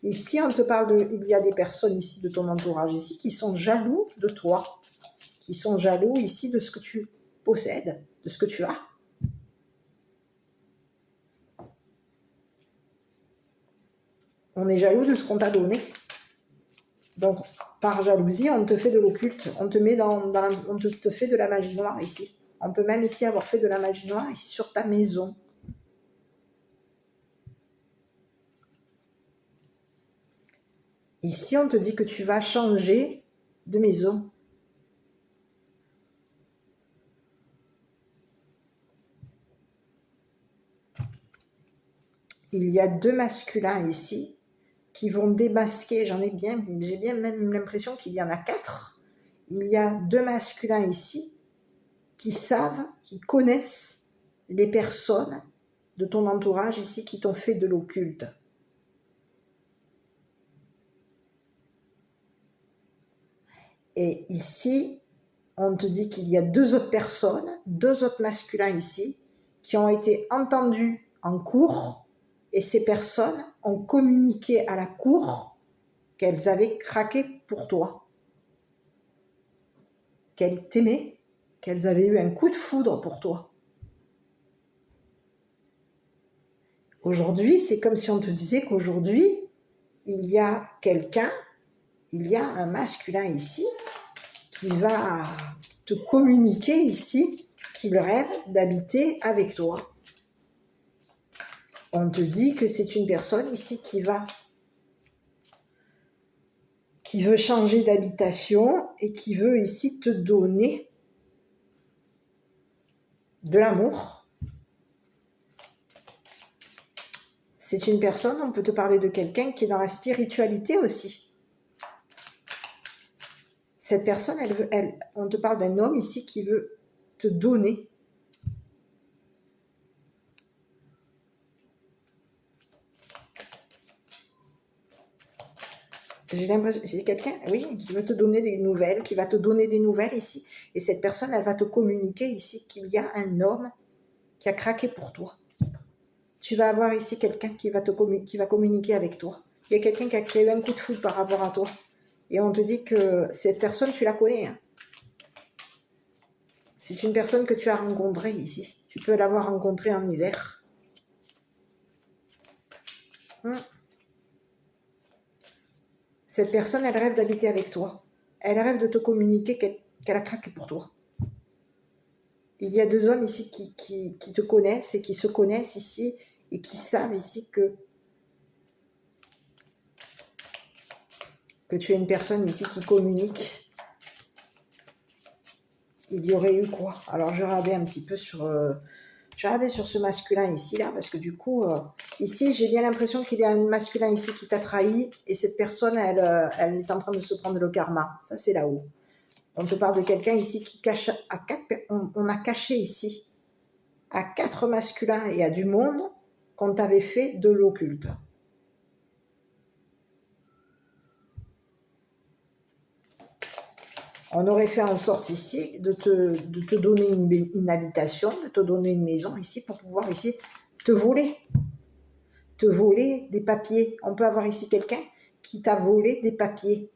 Ici, on te parle de... Il y a des personnes ici de ton entourage ici qui sont jaloux de toi. Qui sont jaloux ici de ce que tu possèdes, de ce que tu as. On est jaloux de ce qu'on t'a donné. Donc, par jalousie, on te fait de l'occulte. On te met on te fait de la magie noire ici. On peut même ici avoir fait de la magie noire ici sur ta maison. Ici, on te dit que tu vas changer de maison. Il y a 2 masculins ici qui vont démasquer. J'ai bien même l'impression qu'il y en a 4. Il y a 2 masculins ici qui savent, qui connaissent les personnes de ton entourage ici qui t'ont fait de l'occulte. Et ici, on te dit qu'il y a 2 autres personnes, 2 autres masculins ici, qui ont été entendus en cours, et ces personnes ont communiqué à la cour qu'elles avaient craqué pour toi, qu'elles t'aimaient, qu'elles avaient eu un coup de foudre pour toi. Aujourd'hui, c'est comme si on te disait qu'aujourd'hui, il y a quelqu'un, il y a un masculin ici qui va te communiquer ici qu'il rêve d'habiter avec toi. On te dit que c'est une personne ici qui veut changer d'habitation et qui veut ici te donner de l'amour. C'est une personne, on peut te parler de quelqu'un qui est dans la spiritualité aussi. Cette personne, on te parle d'un homme ici qui veut te donner. J'ai l'impression, c'est quelqu'un, oui, qui veut te donner des nouvelles, qui va te donner des nouvelles ici. Et cette personne, elle va te communiquer ici qu'il y a un homme qui a craqué pour toi. Tu vas avoir ici quelqu'un qui va communiquer avec toi. Il y a quelqu'un qui a eu un coup de foudre par rapport à toi. Et on te dit que cette personne, tu la connais. Hein. C'est une personne que tu as rencontrée ici. Tu peux l'avoir rencontrée en hiver. Cette personne, elle rêve d'habiter avec toi. Elle rêve de te communiquer qu'elle a craqué pour toi. Il y a 2 hommes ici qui te connaissent et qui se connaissent ici et qui savent ici que tu es une personne ici qui communique. Il y aurait eu quoi? Alors je regardais un petit peu sur ce masculin ici là parce que du coup ici j'ai bien l'impression qu'il y a un masculin ici qui t'a trahi et cette personne elle est en train de se prendre le karma. Ça c'est là-haut. On te parle de quelqu'un ici qui cache à 4, on a caché ici à 4 masculins et à du monde qu'on t'avait fait de l'occulte. On aurait fait en sorte ici de te donner une habitation, de te donner une maison ici pour pouvoir ici te voler des papiers. On peut avoir ici quelqu'un qui t'a volé des papiers.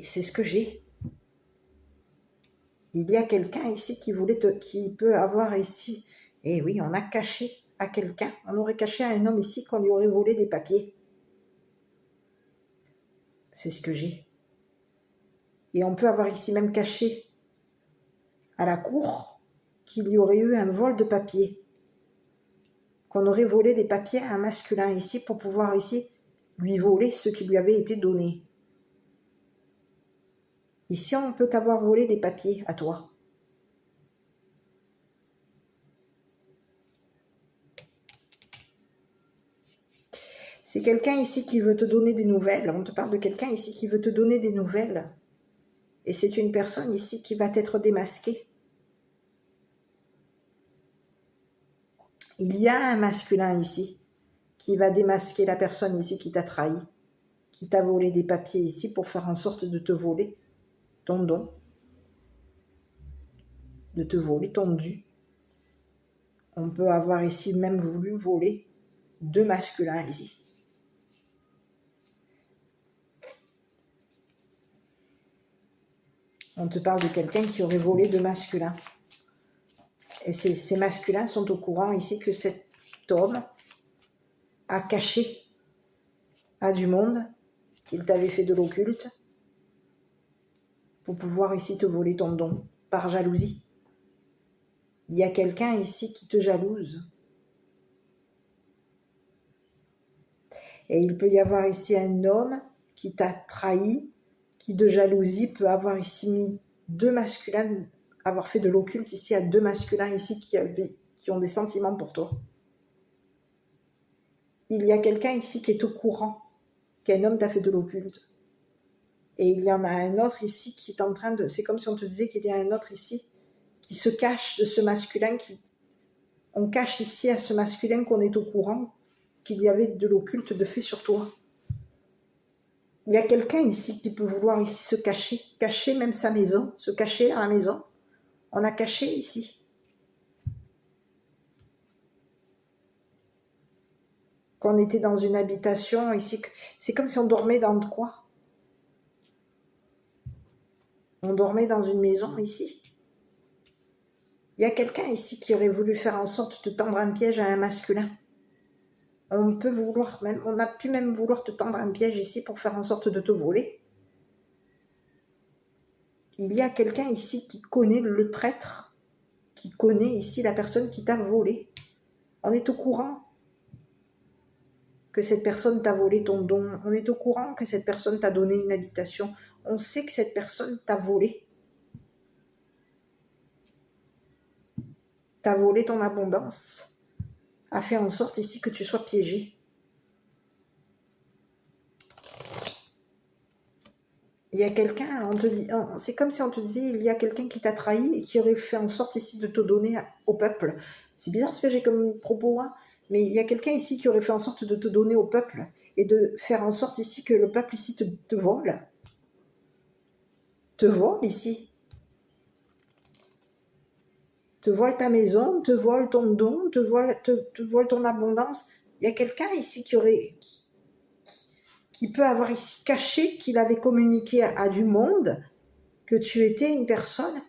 C'est ce que j'ai. Il y a quelqu'un ici qui peut avoir ici. Et oui, on a caché à quelqu'un. On aurait caché à un homme ici qu'on lui aurait volé des papiers. C'est ce que j'ai. Et on peut avoir ici même caché à la cour qu'il y aurait eu un vol de papiers. Qu'on aurait volé des papiers à un masculin ici pour pouvoir ici lui voler ce qui lui avait été donné. Ici, on peut t'avoir volé des papiers à toi. C'est quelqu'un ici qui veut te donner des nouvelles. On te parle de quelqu'un ici qui veut te donner des nouvelles. Et c'est une personne ici qui va t'être démasquée. Il y a un masculin ici qui va démasquer la personne ici qui t'a trahi, qui t'a volé des papiers ici pour faire en sorte de te voler ton don, de te voler ton dû. On peut avoir ici même voulu voler 2 masculins ici. On te parle de quelqu'un qui aurait volé 2 masculins. Et ces masculins sont au courant ici que cet homme a caché à du monde qu'il t'avait fait de l'occulte pour pouvoir ici te voler ton don par jalousie. Il y a quelqu'un ici qui te jalouse. Et il peut y avoir ici un homme qui t'a trahi, qui de jalousie peut avoir ici mis 2 masculins, avoir fait de l'occulte ici à 2 masculins ici qui ont des sentiments pour toi. Il y a quelqu'un ici qui est au courant qu'un homme t'a fait de l'occulte. Et il y en a un autre ici qui est en train de... C'est comme si on te disait qu'il y a un autre ici qui se cache de ce masculin. On cache ici à ce masculin qu'on est au courant qu'il y avait de l'occulte de fait sur toi. Il y a quelqu'un ici qui peut vouloir ici se cacher même sa maison, se cacher à la maison. On a caché ici. Qu'on était dans une habitation ici. C'est comme si on dormait dans quoi? On dormait dans une maison ici. Il y a quelqu'un ici qui aurait voulu faire en sorte de tendre un piège à un masculin. On peut vouloir même, on a pu même vouloir te tendre un piège ici pour faire en sorte de te voler. Il y a quelqu'un ici qui connaît le traître, qui connaît ici la personne qui t'a volé. On est au courant que cette personne t'a volé ton don. On est au courant que cette personne t'a donné une habitation. On sait que cette personne t'a volé. T'a volé ton abondance. A fait en sorte ici que tu sois piégé. Il y a quelqu'un, on te dit, c'est comme si on te disait, il y a quelqu'un qui t'a trahi et qui aurait fait en sorte ici de te donner au peuple. C'est bizarre ce que j'ai comme propos, hein, mais il y a quelqu'un ici qui aurait fait en sorte de te donner au peuple et de faire en sorte ici que le peuple ici te vole. Te vole ici. Te vole ta maison, te vole ton don, te vole ton abondance. Il y a quelqu'un ici qui peut avoir ici caché qu'il avait communiqué à du monde que tu étais une personne,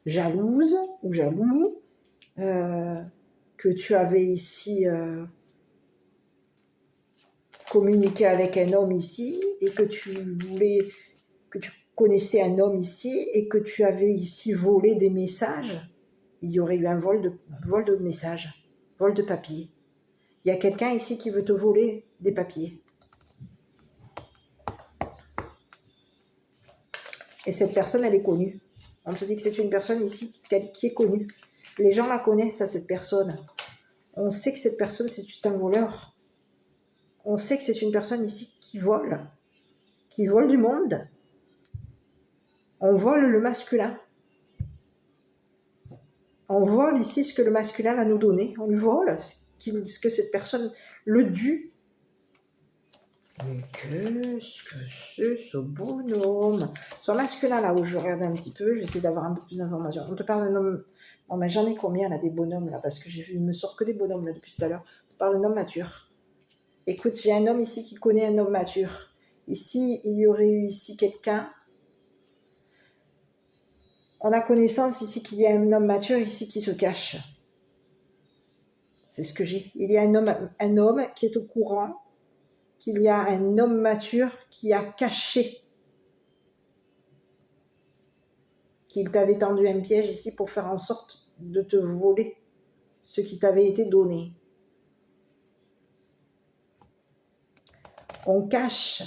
jalouse ou jaloux, que tu avais ici communiqué avec un homme ici et que tu connaissais un homme ici et que tu avais ici volé des messages. Il y aurait eu un vol de messages, vol de papier. Il y a quelqu'un ici qui veut te voler des papiers. Et cette personne, elle est connue. On te dit que c'est une personne ici qui est connue. Les gens la connaissent, cette personne. On sait que cette personne, c'est un voleur. On sait que c'est une personne ici qui vole du monde. On vole le masculin. On vole ici ce que le masculin va nous donner. On lui vole ce que cette personne, le dû. Mais qu'est-ce que c'est ce bonhomme? Son masculin là où je regarde un petit peu, j'essaie d'avoir un peu plus d'informations. On te parle d'un homme. Bon, mais j'en ai combien là des bonhommes là? Parce que il me sort que des bonhommes là depuis tout à l'heure. On te parle d'un homme mature. Écoute, j'ai un homme ici qui connaît un homme mature. Ici, il y aurait eu ici quelqu'un. On a connaissance ici qu'il y a un homme mature ici qui se cache. C'est ce que j'ai. Il y a un homme qui est au courant qu'il y a un homme mature qui a caché qu'il t'avait tendu un piège ici pour faire en sorte de te voler ce qui t'avait été donné. On cache.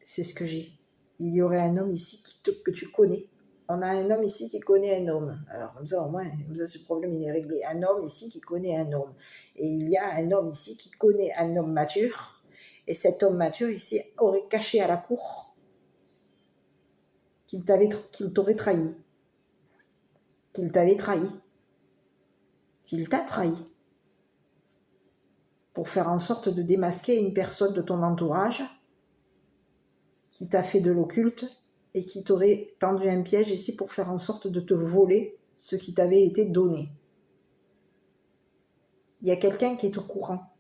C'est ce que j'ai. Il y aurait un homme ici que tu connais. On a un homme ici qui connaît un homme. Alors, comme ça, au moins, ce problème, il est réglé. Un homme ici qui connaît un homme. Et il y a un homme ici qui connaît un homme mature. Et cet homme mature ici aurait caché à la cour qu'il t'aurait trahi, qu'il t'avait trahi, qu'il t'a trahi, pour faire en sorte de démasquer une personne de ton entourage qui t'a fait de l'occulte et qui t'aurait tendu un piège ici pour faire en sorte de te voler ce qui t'avait été donné. Il y a quelqu'un qui est au courant.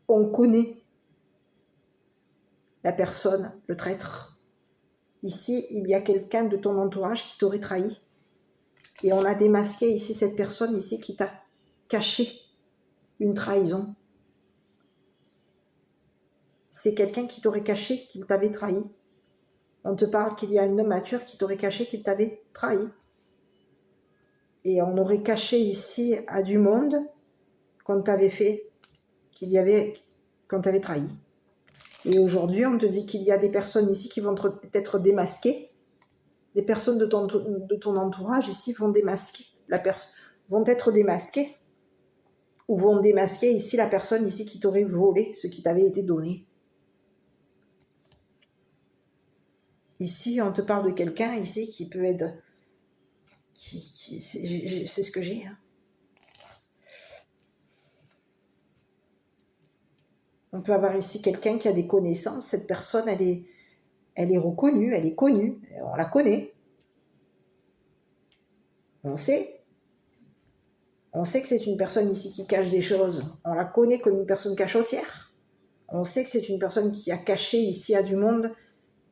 On connaît la personne, le traître. Ici, il y a quelqu'un de ton entourage qui t'aurait trahi. Et on a démasqué ici cette personne ici qui t'a caché une trahison. C'est quelqu'un qui t'aurait caché qu'il t'avait trahi. On te parle qu'il y a un homme mature qui t'aurait caché qu'il t'avait trahi. Et on aurait caché ici à du monde qu'on t'avait fait, qu'on t'avait trahi. Et aujourd'hui, on te dit qu'il y a des personnes ici qui vont être démasquées. Des personnes de ton entourage ici vont vont être démasquées. Ou vont démasquer ici la personne ici qui t'aurait volé ce qui t'avait été donné. Ici, on te parle de quelqu'un ici qui peut être... c'est ce que j'ai. Hein. On peut avoir ici quelqu'un qui a des connaissances. Cette personne, elle est reconnue, elle est connue. On la connaît. On sait. On sait que c'est une personne ici qui cache des choses. On la connaît comme une personne cachotière. On sait que c'est une personne qui a caché ici à du monde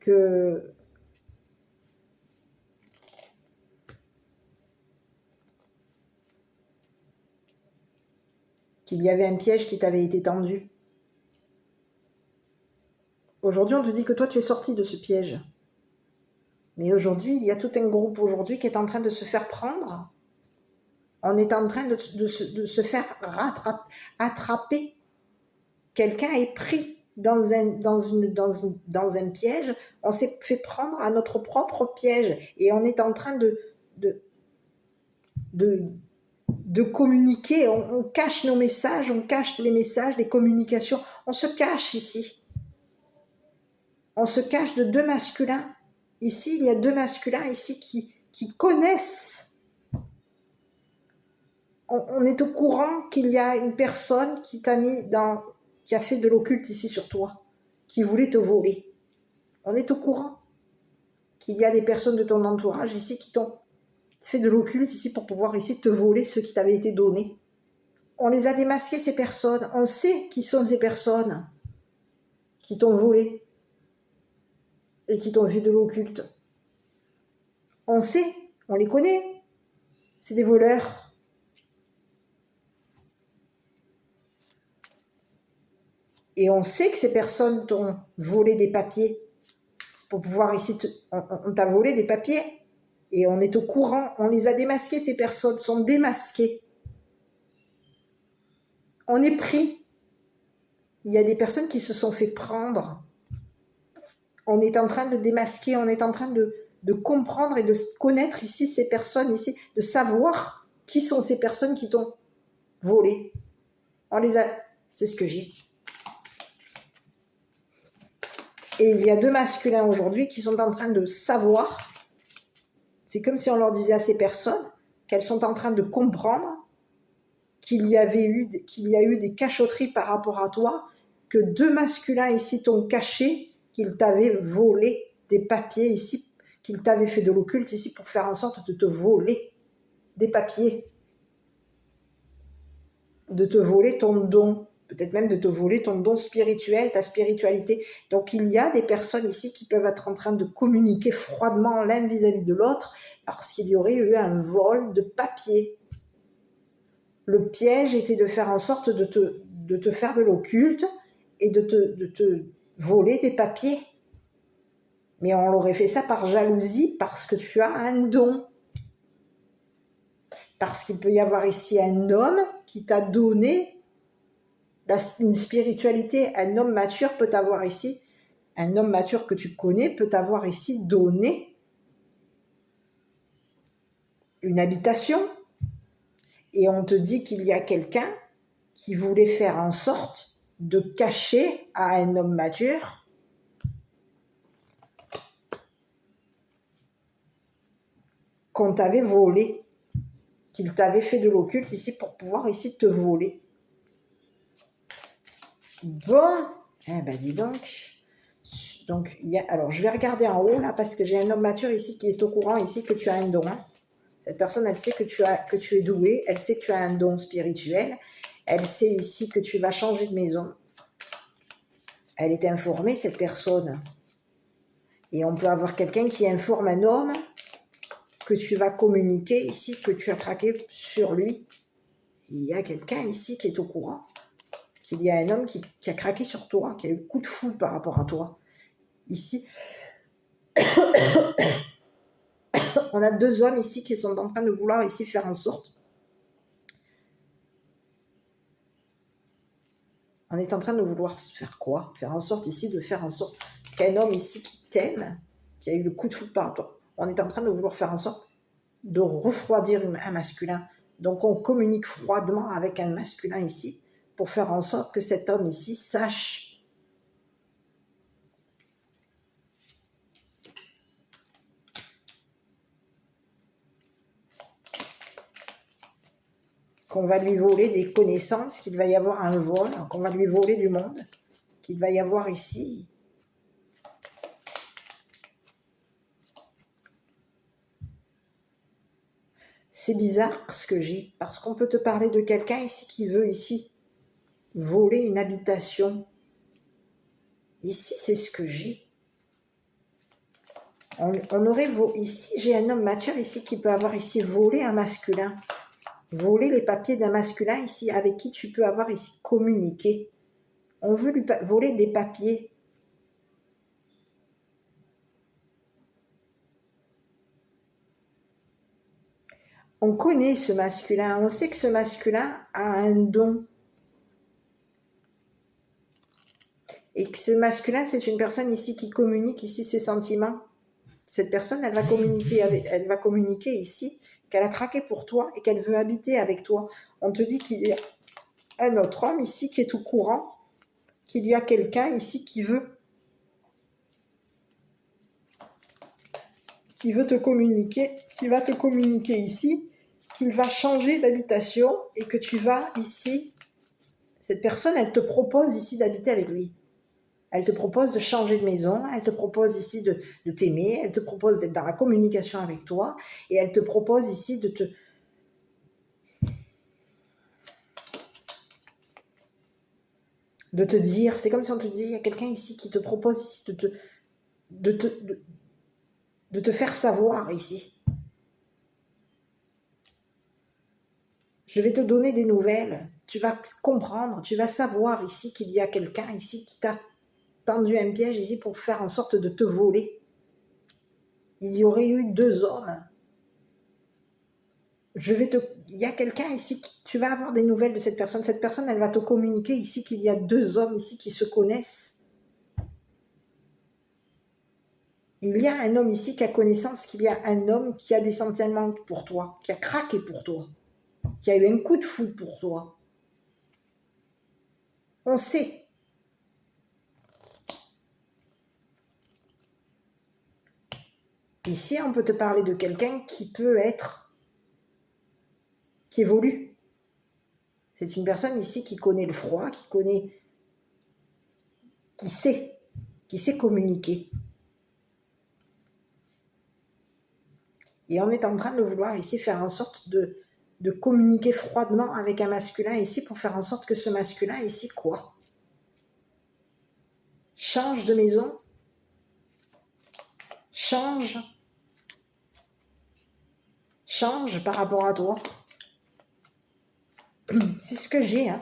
qu'il y avait un piège qui t'avait été tendu. Aujourd'hui, on te dit que toi, tu es sorti de ce piège. Mais aujourd'hui, il y a tout un groupe aujourd'hui qui est en train de se faire prendre. On est en train de se faire attraper. Quelqu'un est pris dans un piège. On s'est fait prendre à notre propre piège. Et on est en train de communiquer. On cache nos messages, on cache les messages, les communications. On se cache ici. On se cache de deux masculins. Ici, il y a deux masculins ici qui connaissent. On est au courant qu'il y a une personne qui a fait de l'occulte ici sur toi, qui voulait te voler. On est au courant qu'il y a des personnes de ton entourage ici qui t'ont fait de l'occulte ici pour pouvoir ici te voler ce qui t'avait été donné. On les a démasqués, ces personnes. On sait qui sont ces personnes qui t'ont volé et qui t'ont fait de l'occulte. On sait, on les connaît. C'est des voleurs. Et on sait que ces personnes t'ont volé des papiers pour pouvoir ici... On t'a volé des papiers et on est au courant. On les a démasqués, ces personnes sont démasquées. On est pris. Il y a des personnes qui se sont fait prendre. On est en train de démasquer, on est en train de comprendre et de connaître ici ces personnes ici, de savoir qui sont ces personnes qui t'ont volé. On les a... C'est ce que j'ai. Et il y a deux masculins aujourd'hui qui sont en train de savoir, c'est comme si on leur disait à ces personnes qu'elles sont en train de comprendre qu'il y a eu des cachotteries par rapport à toi, que deux masculins ici t'ont caché, qu'ils t'avaient volé des papiers ici, qu'ils t'avaient fait de l'occulte ici pour faire en sorte de te voler des papiers, de te voler ton don, peut-être même de te voler ton don spirituel, ta spiritualité. Donc il y a des personnes ici qui peuvent être en train de communiquer froidement l'un vis-à-vis de l'autre parce qu'il y aurait eu un vol de papier. Le piège était de faire en sorte de te faire de l'occulte et de te voler des papiers. Mais on l'aurait fait ça par jalousie parce que tu as un don. Parce qu'il peut y avoir ici un homme qui t'a donné une spiritualité. Un homme mature peut t'avoir ici, un homme mature que tu connais peut t'avoir ici donné une habitation. Et on te dit qu'il y a quelqu'un qui voulait faire en sorte de cacher à un homme mature qu'on t'avait volé, qu'il t'avait fait de l'occulte ici pour pouvoir ici te voler. Bon, eh ben dis donc. Donc, alors je vais regarder en haut là parce que j'ai un homme mature ici qui est au courant ici que tu as un don. Cette personne, elle sait que tu es doué, elle sait que tu as un don spirituel, elle sait ici que tu vas changer de maison. Elle est informée, cette personne. Et on peut avoir quelqu'un qui informe un homme que tu vas communiquer ici, que tu as craqué sur lui. Il y a quelqu'un ici qui est au courant qu'il y a un homme qui a craqué sur toi, qui a eu le coup de foudre par rapport à toi. Ici, on a deux hommes ici qui sont en train de vouloir ici faire en sorte. On est en train de vouloir faire quoi? Faire en sorte ici, de faire en sorte qu'un homme ici qui t'aime, qui a eu le coup de foudre par toi, on est en train de vouloir faire en sorte de refroidir un masculin. Donc on communique froidement avec un masculin ici pour faire en sorte que cet homme ici sache qu'on va lui voler des connaissances, qu'il va y avoir un vol, qu'on va lui voler du monde, qu'il va y avoir ici. C'est bizarre ce que j'ai, parce qu'on peut te parler de quelqu'un ici qui veut ici voler une habitation. Ici, c'est ce que j'ai. On aurait ici, j'ai un homme mature ici qui peut avoir ici volé un masculin. Voler les papiers d'un masculin ici avec qui tu peux avoir ici communiqué. On veut lui voler des papiers. On connaît ce masculin, on sait que ce masculin a un don. Et que ce masculin, c'est une personne ici qui communique ici ses sentiments. Cette personne, elle va communiquer ici qu'elle a craqué pour toi et qu'elle veut habiter avec toi. On te dit qu'il y a un autre homme ici qui est au courant, qu'il y a quelqu'un ici qui veut te communiquer, qui va te communiquer ici, qu'il va changer d'habitation et que tu vas ici, cette personne, elle te propose ici d'habiter avec lui. Elle te propose de changer de maison, elle te propose ici de t'aimer, elle te propose d'être dans la communication avec toi et elle te propose ici de te dire, c'est comme si on te disait, il y a quelqu'un ici qui te propose ici de te faire savoir ici. Je vais te donner des nouvelles, tu vas comprendre, tu vas savoir ici qu'il y a quelqu'un ici qui t'a tendu un piège ici pour faire en sorte de te voler. Il y aurait eu deux hommes. Il y a quelqu'un ici, tu vas avoir des nouvelles de cette personne. Cette personne, elle va te communiquer ici qu'il y a deux hommes ici qui se connaissent. Il y a un homme ici qui a connaissance qu'il y a un homme qui a des sentiments pour toi, qui a craqué pour toi, qui a eu un coup de foudre pour toi. On sait. Ici, on peut te parler de quelqu'un qui peut être, qui évolue. C'est une personne ici qui connaît le froid, qui sait communiquer. Et on est en train de vouloir ici faire en sorte de communiquer froidement avec un masculin ici pour faire en sorte que ce masculin ici, quoi? Change de maison, change par rapport à toi. C'est ce que j'ai, hein,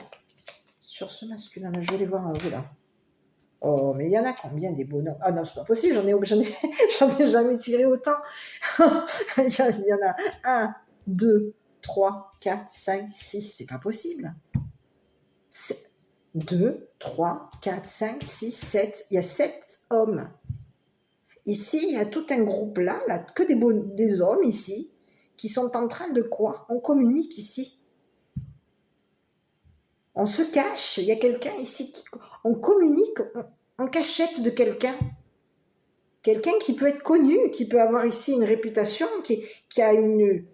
sur ce masculin-là. Je vais les voir en haut, là. Oh, mais il y en a combien des bonhommes? Ah non, c'est pas possible, j'en ai jamais tiré autant. Il y en a 1, 2, 3, 4, 5, 6, c'est pas possible. 2, 3, 4, 5, 6, 7. Il y a 7 hommes. Ici, il y a tout un groupe là que des hommes ici, qui sont en train de quoi? On communique ici. On se cache, il y a quelqu'un ici, on communique en cachette de quelqu'un. Quelqu'un qui peut être connu, qui peut avoir ici une réputation, qui a une...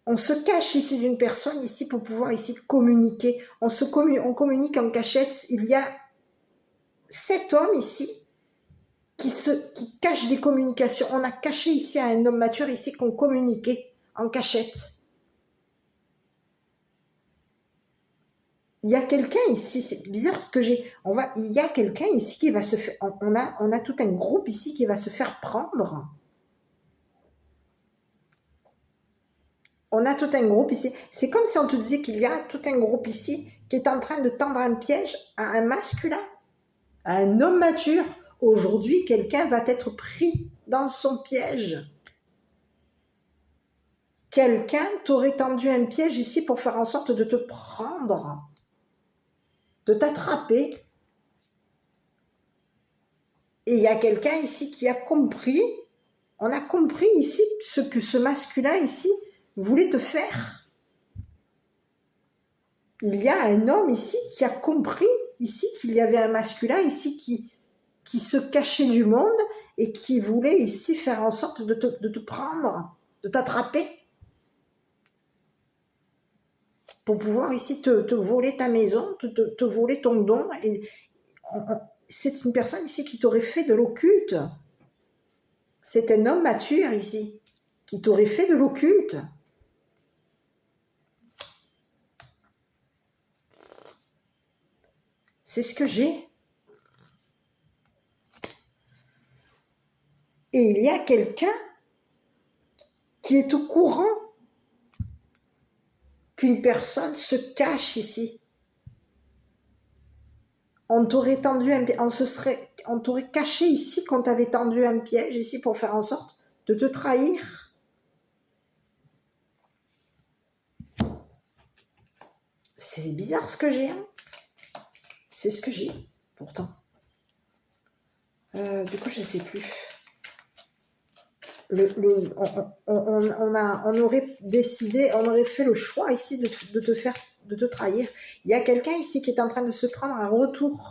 On se cache ici d'une personne ici pour pouvoir ici communiquer. On communique en cachette. Il y a 7 hommes ici qui cachent des communications. On a caché ici à un homme mature ici qu'on communiquait en cachette. Il y a quelqu'un ici, c'est bizarre ce que j'ai. Il y a quelqu'un ici qui va se faire. On a tout un groupe ici qui va se faire prendre. On a tout un groupe ici. C'est comme si on te disait qu'il y a tout un groupe ici qui est en train de tendre un piège à un masculin, à un homme mature. Aujourd'hui, quelqu'un va être pris dans son piège. Quelqu'un t'aurait tendu un piège ici pour faire en sorte de te prendre, de t'attraper. Et il y a quelqu'un ici qui a compris, on a compris ici ce que ce masculin ici voulait te faire. Il y a un homme ici qui a compris ici qu'il y avait un masculin ici qui se cachait du monde et qui voulait ici faire en sorte de te prendre, de t'attraper pour pouvoir ici te voler ta maison, te voler ton don. Et c'est une personne ici qui t'aurait fait de l'occulte. C'est un homme mature ici qui t'aurait fait de l'occulte. C'est ce que j'ai. Et il y a quelqu'un qui est au courant qu'une personne se cache ici. On t'aurait tendu on t'aurait caché ici qu'on t'avait tendu un piège ici pour faire en sorte de te trahir. C'est bizarre ce que j'ai, hein. C'est ce que j'ai, pourtant. Du coup, je ne sais plus. On aurait décidé, on aurait fait le choix ici de te trahir. Il y a quelqu'un ici qui est en train de se prendre un retour.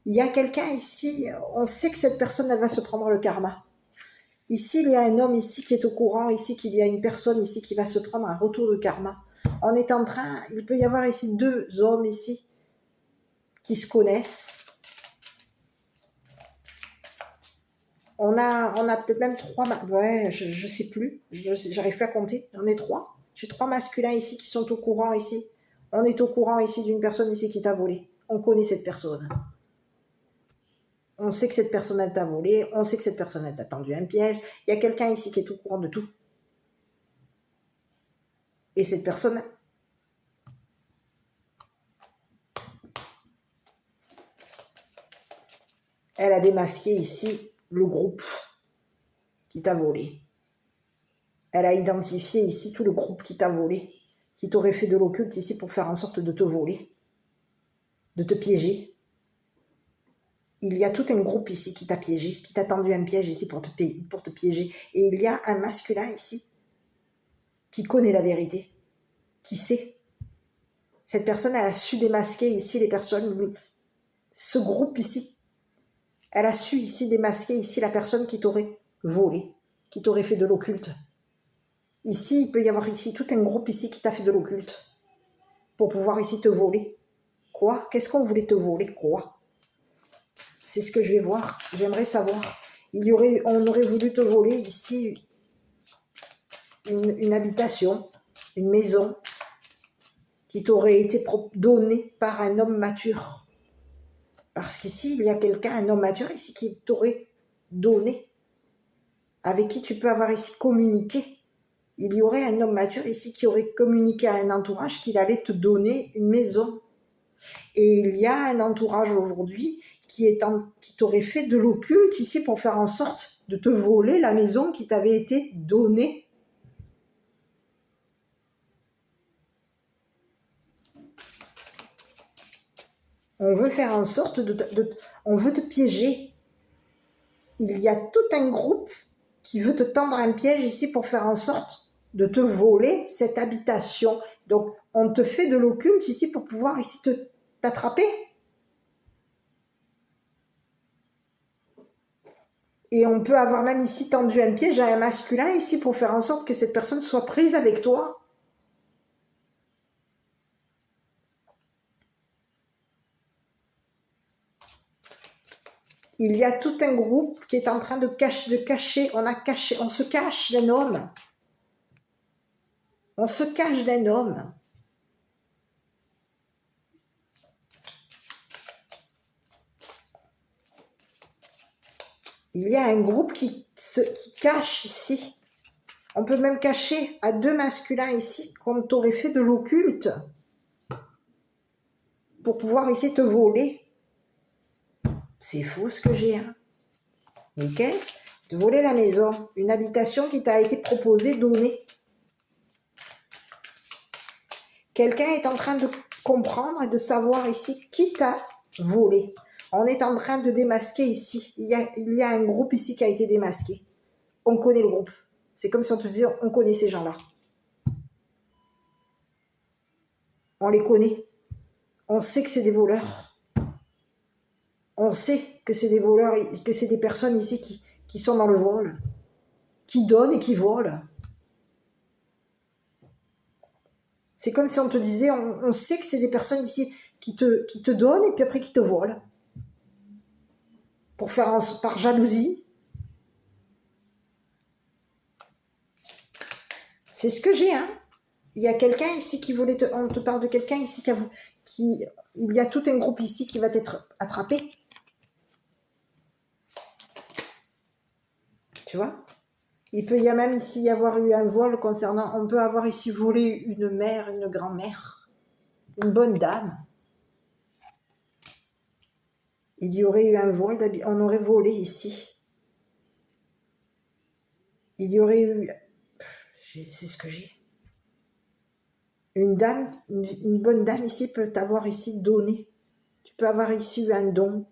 Il y a quelqu'un ici, on sait que cette personne, elle va se prendre le karma. Ici, il y a un homme ici qui est au courant, ici qu'il y a une personne ici qui va se prendre un retour de karma. On est en train, il peut y avoir ici 2 hommes ici qui se connaissent. On a peut-être même 3, ouais, je sais plus, j'arrive plus à compter, j'en ai 3. J'ai 3 masculins ici qui sont au courant ici. On est au courant ici d'une personne ici qui t'a volé. On connaît cette personne. On sait que cette personne, elle t'a volé. On sait que cette personne, elle t'a tendu un piège. Il y a quelqu'un ici qui est au courant de tout. Et cette personne, elle a démasqué ici le groupe qui t'a volé. Elle a identifié ici tout le groupe qui t'a volé, qui t'aurait fait de l'occulte ici pour faire en sorte de te voler, de te piéger. Il y a tout un groupe ici qui t'a piégé, qui t'a tendu un piège ici pour te piéger. Et il y a un masculin ici qui connaît la vérité, qui sait. Cette personne, elle a su démasquer ici les personnes, ce groupe ici. Elle a su ici démasquer ici la personne qui t'aurait volé, qui t'aurait fait de l'occulte. Ici, il peut y avoir ici tout un groupe ici qui t'a fait de l'occulte pour pouvoir ici te voler. Quoi? Qu'est-ce qu'on voulait te voler? Quoi? C'est ce que je vais voir. J'aimerais savoir. On aurait voulu te voler ici une habitation, une maison qui t'aurait été donnée par un homme mature. Parce qu'ici, il y a quelqu'un, un homme mature ici qui t'aurait donné, avec qui tu peux avoir ici communiqué. Il y aurait un homme mature ici qui aurait communiqué à un entourage qu'il allait te donner une maison. Et il y a un entourage aujourd'hui qui t'aurait fait de l'occulte ici pour faire en sorte de te voler la maison qui t'avait été donnée. On veut faire en sorte on veut te piéger. Il y a tout un groupe qui veut te tendre un piège ici pour faire en sorte de te voler cette habitation. Donc, on te fait de l'occulte ici pour pouvoir ici t'attraper. Et on peut avoir même ici tendu un piège à un masculin ici pour faire en sorte que cette personne soit prise avec toi. Il y a tout un groupe qui est en train de cacher, on se cache d'un homme. On se cache d'un homme. Il y a un groupe qui cache ici. On peut même cacher à 2 masculins ici, comme tu aurais fait de l'occulte, pour pouvoir ici te voler. C'est fou ce que j'ai, hein. Mais qu'est-ce? De voler la maison, une habitation qui t'a été proposée, donnée. Quelqu'un est en train de comprendre et de savoir ici qui t'a volé. On est en train de démasquer ici. Il y a un groupe ici qui a été démasqué. On connaît le groupe. C'est comme si on te disait, on connaît ces gens-là. On les connaît. On sait que c'est des voleurs. On sait que c'est des voleurs, que c'est des personnes ici qui sont dans le vol, qui donnent et qui volent. C'est comme si on te disait, on sait que c'est des personnes ici qui te donnent et puis après qui te volent. Pour faire par jalousie. C'est ce que j'ai, hein. Il y a quelqu'un ici qui voulait on te parle de quelqu'un ici il y a tout un groupe ici qui va t'être attrapé. Tu vois? Il peut y a même ici y avoir eu un vol concernant, on peut avoir ici volé une mère, une grand-mère, une bonne dame. Il y aurait eu un vol, on aurait volé ici. Il y aurait eu, c'est ce que j'ai. Une dame, une bonne dame ici peut t'avoir ici donné. Tu peux avoir ici eu un don.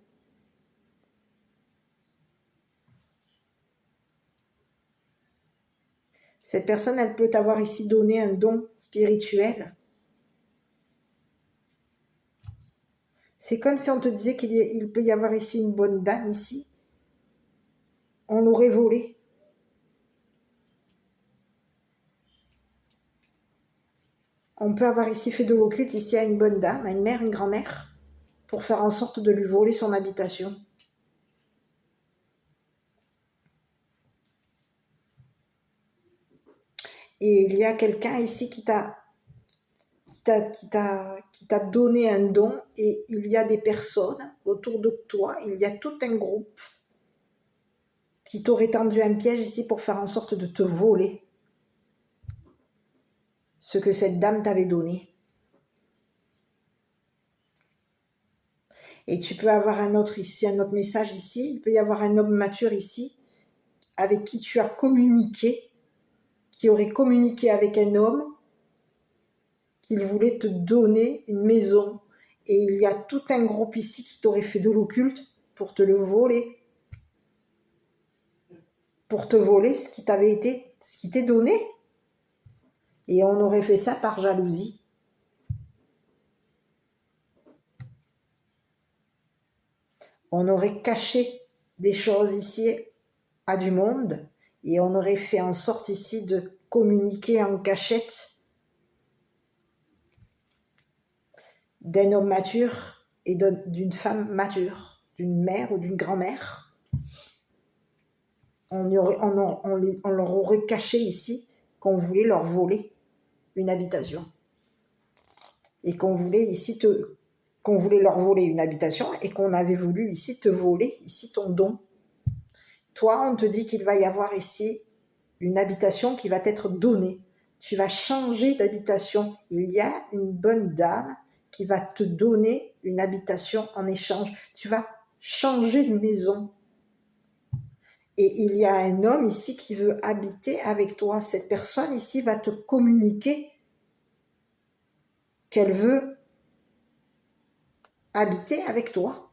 Cette personne, elle peut t'avoir ici donné un don spirituel. C'est comme si on te disait qu'il peut y avoir ici une bonne dame ici. On l'aurait volée. On peut avoir ici fait de l'occulte ici à une bonne dame, à une mère, une grand-mère, pour faire en sorte de lui voler son habitation. Et il y a quelqu'un ici qui t'a donné un don, et il y a des personnes autour de toi, il y a tout un groupe qui t'aurait tendu un piège ici pour faire en sorte de te voler ce que cette dame t'avait donné. Et tu peux avoir un autre message ici, il peut y avoir un homme mature ici, avec qui tu as communiqué, qui aurait communiqué avec un homme, qu'il voulait te donner une maison. Et il y a tout un groupe ici qui t'aurait fait de l'occulte pour te le voler. Pour te voler ce qui t'est donné. Et on aurait fait ça par jalousie. On aurait caché des choses ici à du monde et on aurait fait en sorte ici de communiquer en cachette d'un homme mature et d'une femme mature, d'une mère ou d'une grand-mère. On leur aurait caché ici qu'on voulait leur voler une habitation. Et qu'on voulait leur voler une habitation et qu'on avait voulu ici te voler ici ton don. Toi, on te dit qu'il va y avoir ici une habitation qui va t'être donnée. Tu vas changer d'habitation. Il y a une bonne dame qui va te donner une habitation en échange. Tu vas changer de maison. Et il y a un homme ici qui veut habiter avec toi. Cette personne ici va te communiquer qu'elle veut habiter avec toi.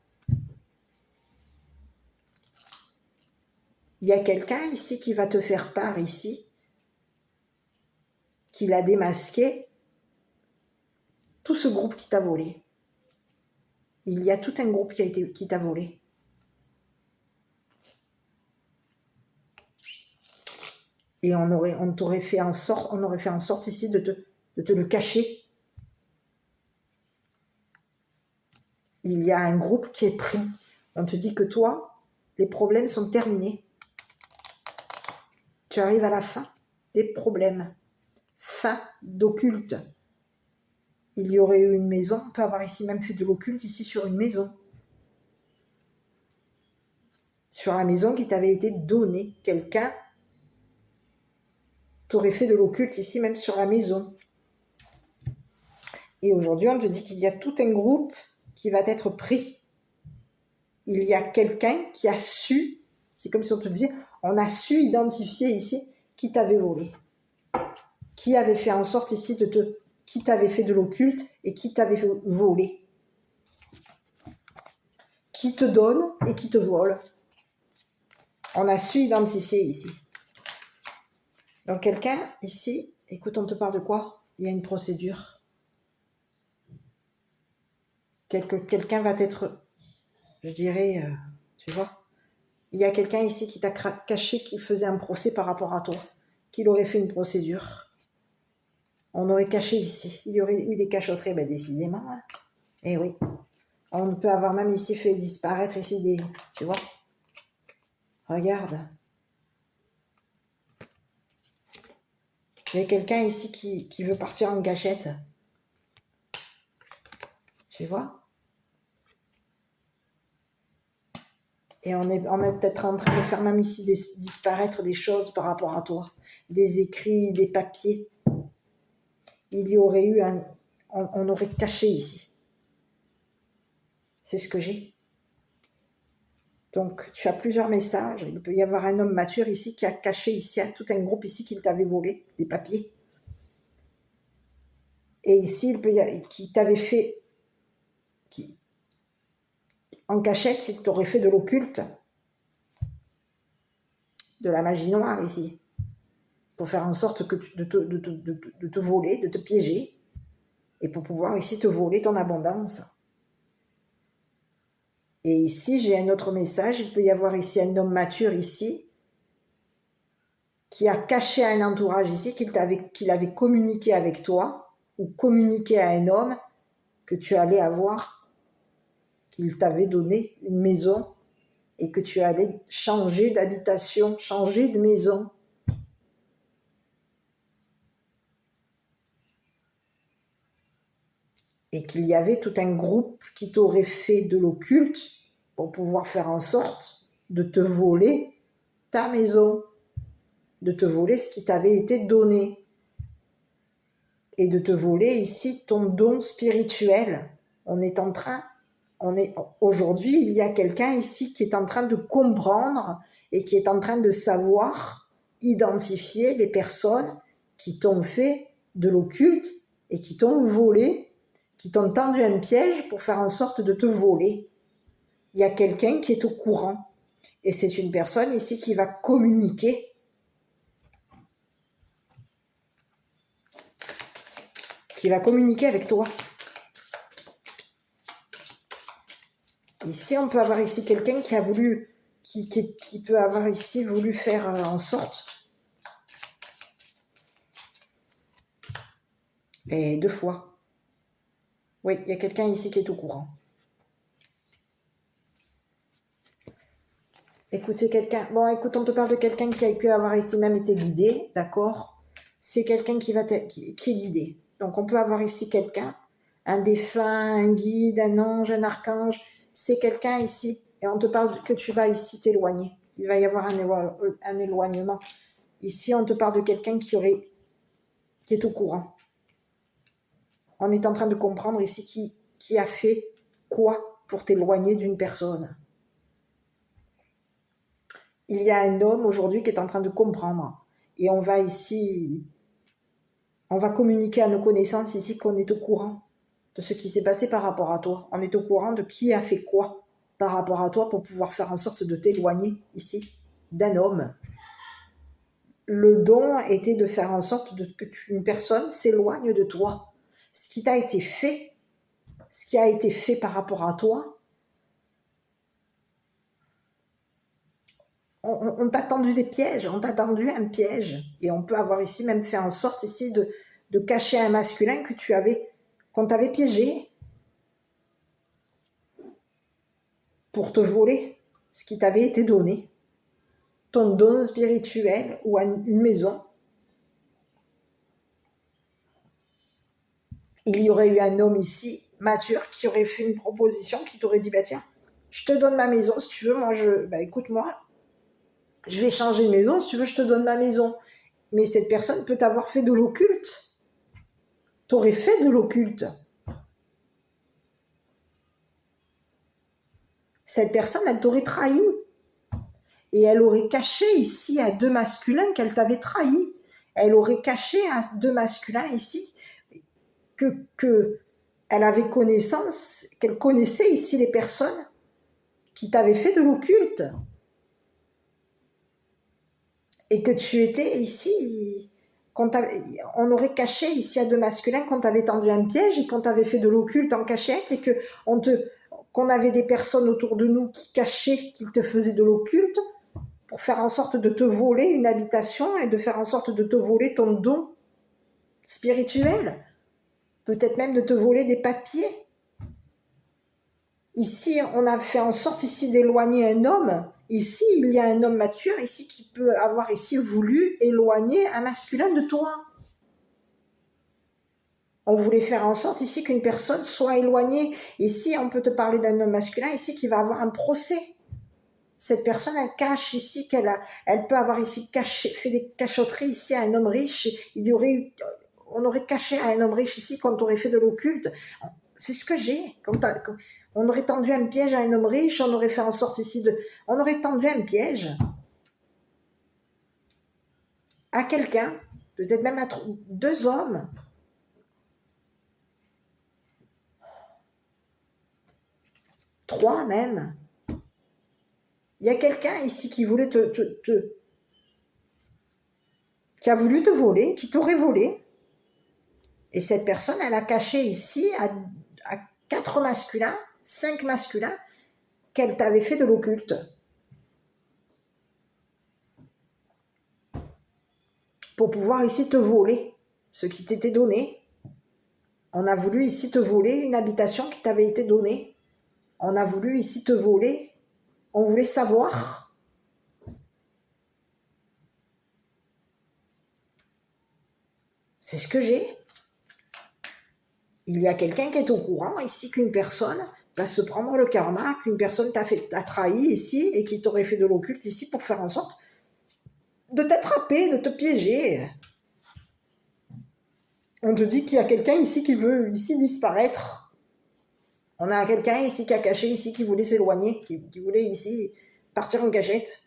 Il y a quelqu'un ici qui va te faire part ici, qui l'a démasqué, tout ce groupe qui t'a volé. Il y a tout un groupe qui t'a volé. Et on aurait fait en sorte ici de te le cacher. Il y a un groupe qui est pris. On te dit que toi, les problèmes sont terminés. Tu arrives à la fin des problèmes. Fin d'occulte. Il y aurait eu une maison. On peut avoir ici même fait de l'occulte ici sur une maison. Sur la maison qui t'avait été donnée. Quelqu'un t'aurait fait de l'occulte ici même sur la maison. Et aujourd'hui, on te dit qu'il y a tout un groupe qui va être pris. Il y a quelqu'un qui a su, c'est comme si on te disait, on a su identifier ici qui t'avait volé. Qui avait fait en sorte ici qui t'avait fait de l'occulte et qui t'avait volé. Qui te donne et qui te vole. On a su identifier ici. Donc quelqu'un ici, écoute, on te parle de quoi? Il y a une procédure. Quelqu'un va être, je dirais, tu vois, il y a quelqu'un ici qui t'a caché qu'il faisait un procès par rapport à toi, qu'il aurait fait une procédure. On aurait caché ici. Il y aurait eu des cachotteries, ben décidément. Hein. Eh oui. On peut avoir même ici fait disparaître ici des... Tu vois? Regarde. Il y a quelqu'un ici qui veut partir en cachette. Tu vois? Et on est peut-être en train de faire même ici disparaître des choses par rapport à toi. Des écrits, des papiers. Il y aurait eu on aurait caché ici. C'est ce que j'ai. Donc, tu as plusieurs messages. Il peut y avoir un homme mature ici qui a caché ici tout un groupe ici qui t'avait volé des papiers. Et ici, qui t'avait fait en cachette, il t'aurait fait de l'occulte, de la magie noire ici, pour faire en sorte de te voler, de te piéger, et pour pouvoir ici te voler ton abondance. Et ici, j'ai un autre message. Il peut y avoir ici un homme mature ici qui a caché à un entourage ici qu'il avait communiqué avec toi ou communiqué à un homme que tu allais avoir, qu'il t'avait donné une maison et que tu allais changer d'habitation, changer de maison. Et qu'il y avait tout un groupe qui t'aurait fait de l'occulte pour pouvoir faire en sorte de te voler ta maison, de te voler ce qui t'avait été donné et de te voler ici ton don spirituel. Aujourd'hui, il y a quelqu'un ici qui est en train de comprendre et qui est en train de savoir identifier les personnes qui t'ont fait de l'occulte et qui t'ont volé, qui t'ont tendu un piège pour faire en sorte de te voler. Il y a quelqu'un qui est au courant. Et c'est une personne ici qui va communiquer. Qui va communiquer avec toi. Ici, on peut avoir ici quelqu'un qui a voulu, qui peut avoir ici voulu faire en sorte. Et 2 fois. Oui, il y a quelqu'un ici qui est au courant. Écoute, c'est quelqu'un... Bon, écoute, on te parle de quelqu'un qui a pu avoir ici même été guidé, d'accord? C'est quelqu'un qui est guidé. Donc, on peut avoir ici quelqu'un, un défunt, un guide, un ange, un archange. C'est quelqu'un ici. Et on te parle que tu vas ici t'éloigner. Il va y avoir un éloignement. Ici, on te parle de quelqu'un qui est au courant. On est en train de comprendre ici qui a fait quoi pour t'éloigner d'une personne. Il y a un homme aujourd'hui qui est en train de comprendre. Et on va communiquer à nos connaissances ici qu'on est au courant de ce qui s'est passé par rapport à toi. On est au courant de qui a fait quoi par rapport à toi pour pouvoir faire en sorte de t'éloigner ici d'un homme. Le don était de faire en sorte qu'une personne s'éloigne de toi. ce qui t'a été fait, ce qui a été fait par rapport à toi, on t'a tendu des pièges, on t'a tendu un piège. Et on peut avoir ici même fait en sorte ici de cacher un masculin qu'on t'avait piégé pour te voler ce qui t'avait été donné. Ton don spirituel ou une maison. Il y aurait eu un homme ici, mature, qui aurait fait une proposition, qui t'aurait dit, bah tiens, je te donne ma maison, si tu veux, moi, écoute-moi, je vais changer de maison, si tu veux, je te donne ma maison. Mais cette personne peut t'avoir fait de l'occulte. T'aurais fait de l'occulte. Cette personne, elle t'aurait trahi. Et elle aurait caché ici à deux masculins qu'elle t'avait trahi. Elle aurait caché à deux masculins ici que elle avait connaissance, qu'elle connaissait ici les personnes qui t'avaient fait de l'occulte. Et que tu étais ici, on aurait caché ici à deux masculins qu'on t'avait tendu un piège et qu'on t'avait fait de l'occulte en cachette et qu'on avait des personnes autour de nous qui cachaient qu'ils te faisaient de l'occulte pour faire en sorte de te voler une habitation et de faire en sorte de te voler ton don spirituel. Peut-être même de te voler des papiers. Ici, on a fait en sorte ici d'éloigner un homme. Ici, il y a un homme mature ici qui peut avoir ici voulu éloigner un masculin de toi. On voulait faire en sorte ici qu'une personne soit éloignée. Ici, on peut te parler d'un homme masculin ici qui va avoir un procès. Cette personne, elle cache ici elle peut avoir ici fait des cachotteries ici à un homme riche. On aurait caché à un homme riche ici qu'on aurait fait de l'occulte. C'est ce que j'ai. On aurait tendu un piège à un homme riche, on aurait fait en sorte ici on aurait tendu un piège à quelqu'un, peut-être même à deux hommes. Trois même. Il y a quelqu'un ici qui voulait qui a voulu te voler, qui t'aurait volé. Et cette personne, elle a caché ici à 4 masculins, 5 masculins, qu'elle t'avait fait de l'occulte. Pour pouvoir ici te voler ce qui t'était donné. On a voulu ici te voler une habitation qui t'avait été donnée. On a voulu ici te voler. On voulait savoir. C'est ce que j'ai. Il y a quelqu'un qui est au courant ici qu'une personne va se prendre le karma, qu'une personne t'a trahi ici et qui t'aurait fait de l'occulte ici pour faire en sorte de t'attraper, de te piéger. On te dit qu'il y a quelqu'un ici qui veut ici disparaître. On a quelqu'un ici qui a caché ici, qui voulait s'éloigner, qui voulait ici partir en cachette.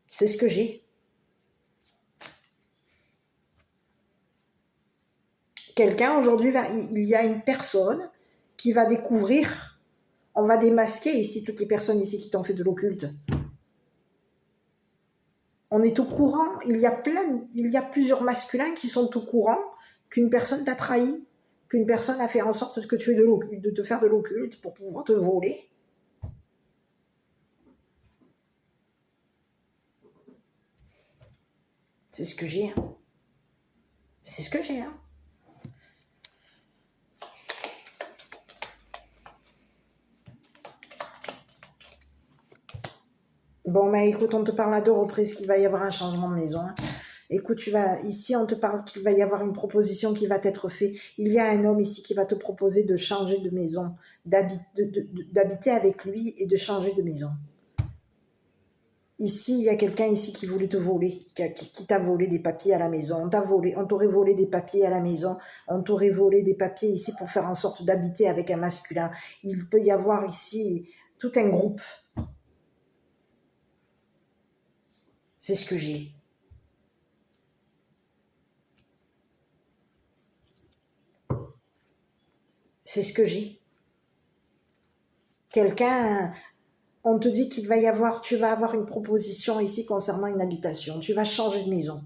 C'est ce que j'ai. Quelqu'un aujourd'hui, il y a une personne qui va découvrir, on va démasquer ici toutes les personnes ici qui t'ont fait de l'occulte. On est au courant, il y a plusieurs masculins qui sont au courant qu'une personne t'a trahi, qu'une personne a fait en sorte que tu aies de te faire de l'occulte pour pouvoir te voler. C'est ce que j'ai. C'est ce que j'ai. Bon, mais écoute, on te parle à 2 reprises qu'il va y avoir un changement de maison. Écoute, ici, on te parle qu'il va y avoir une proposition qui va t'être faite. Il y a un homme ici qui va te proposer de changer de maison, d'habiter avec lui et de changer de maison. Ici, il y a quelqu'un ici qui voulait te voler, qui t'a volé des papiers à la maison. On t'aurait volé des papiers à la maison. On t'aurait volé des papiers ici pour faire en sorte d'habiter avec un masculin. Il peut y avoir ici tout un groupe. C'est ce que j'ai. C'est ce que j'ai. Quelqu'un, on te dit tu vas avoir une proposition ici concernant une habitation. Tu vas changer de maison.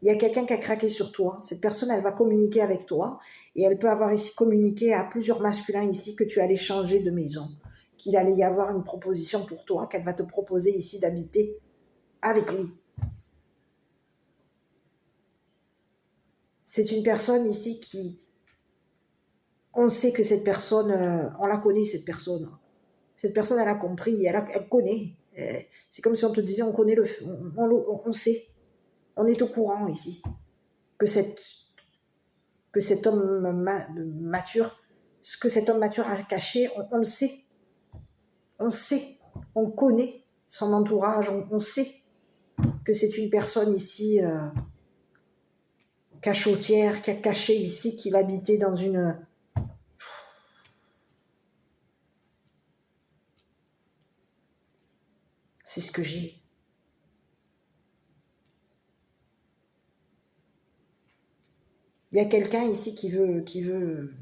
Il y a quelqu'un qui a craqué sur toi. Cette personne, elle va communiquer avec toi et elle peut avoir ici communiqué à plusieurs masculins ici que tu allais changer de maison, qu'il allait y avoir une proposition pour toi, qu'elle va te proposer ici d'habiter avec lui. C'est une personne ici qui... On sait que cette personne, on la connaît cette personne. Cette personne, elle a compris, elle connaît. C'est comme si on te disait, on connaît on sait. On est au courant ici que cet homme mature, ce que cet homme mature a caché, on le sait. On sait, on connaît son entourage, on sait que c'est une personne ici cachotière, qui a caché ici qu'il habitait dans une... C'est ce que j'ai. Il y a quelqu'un ici qui veut...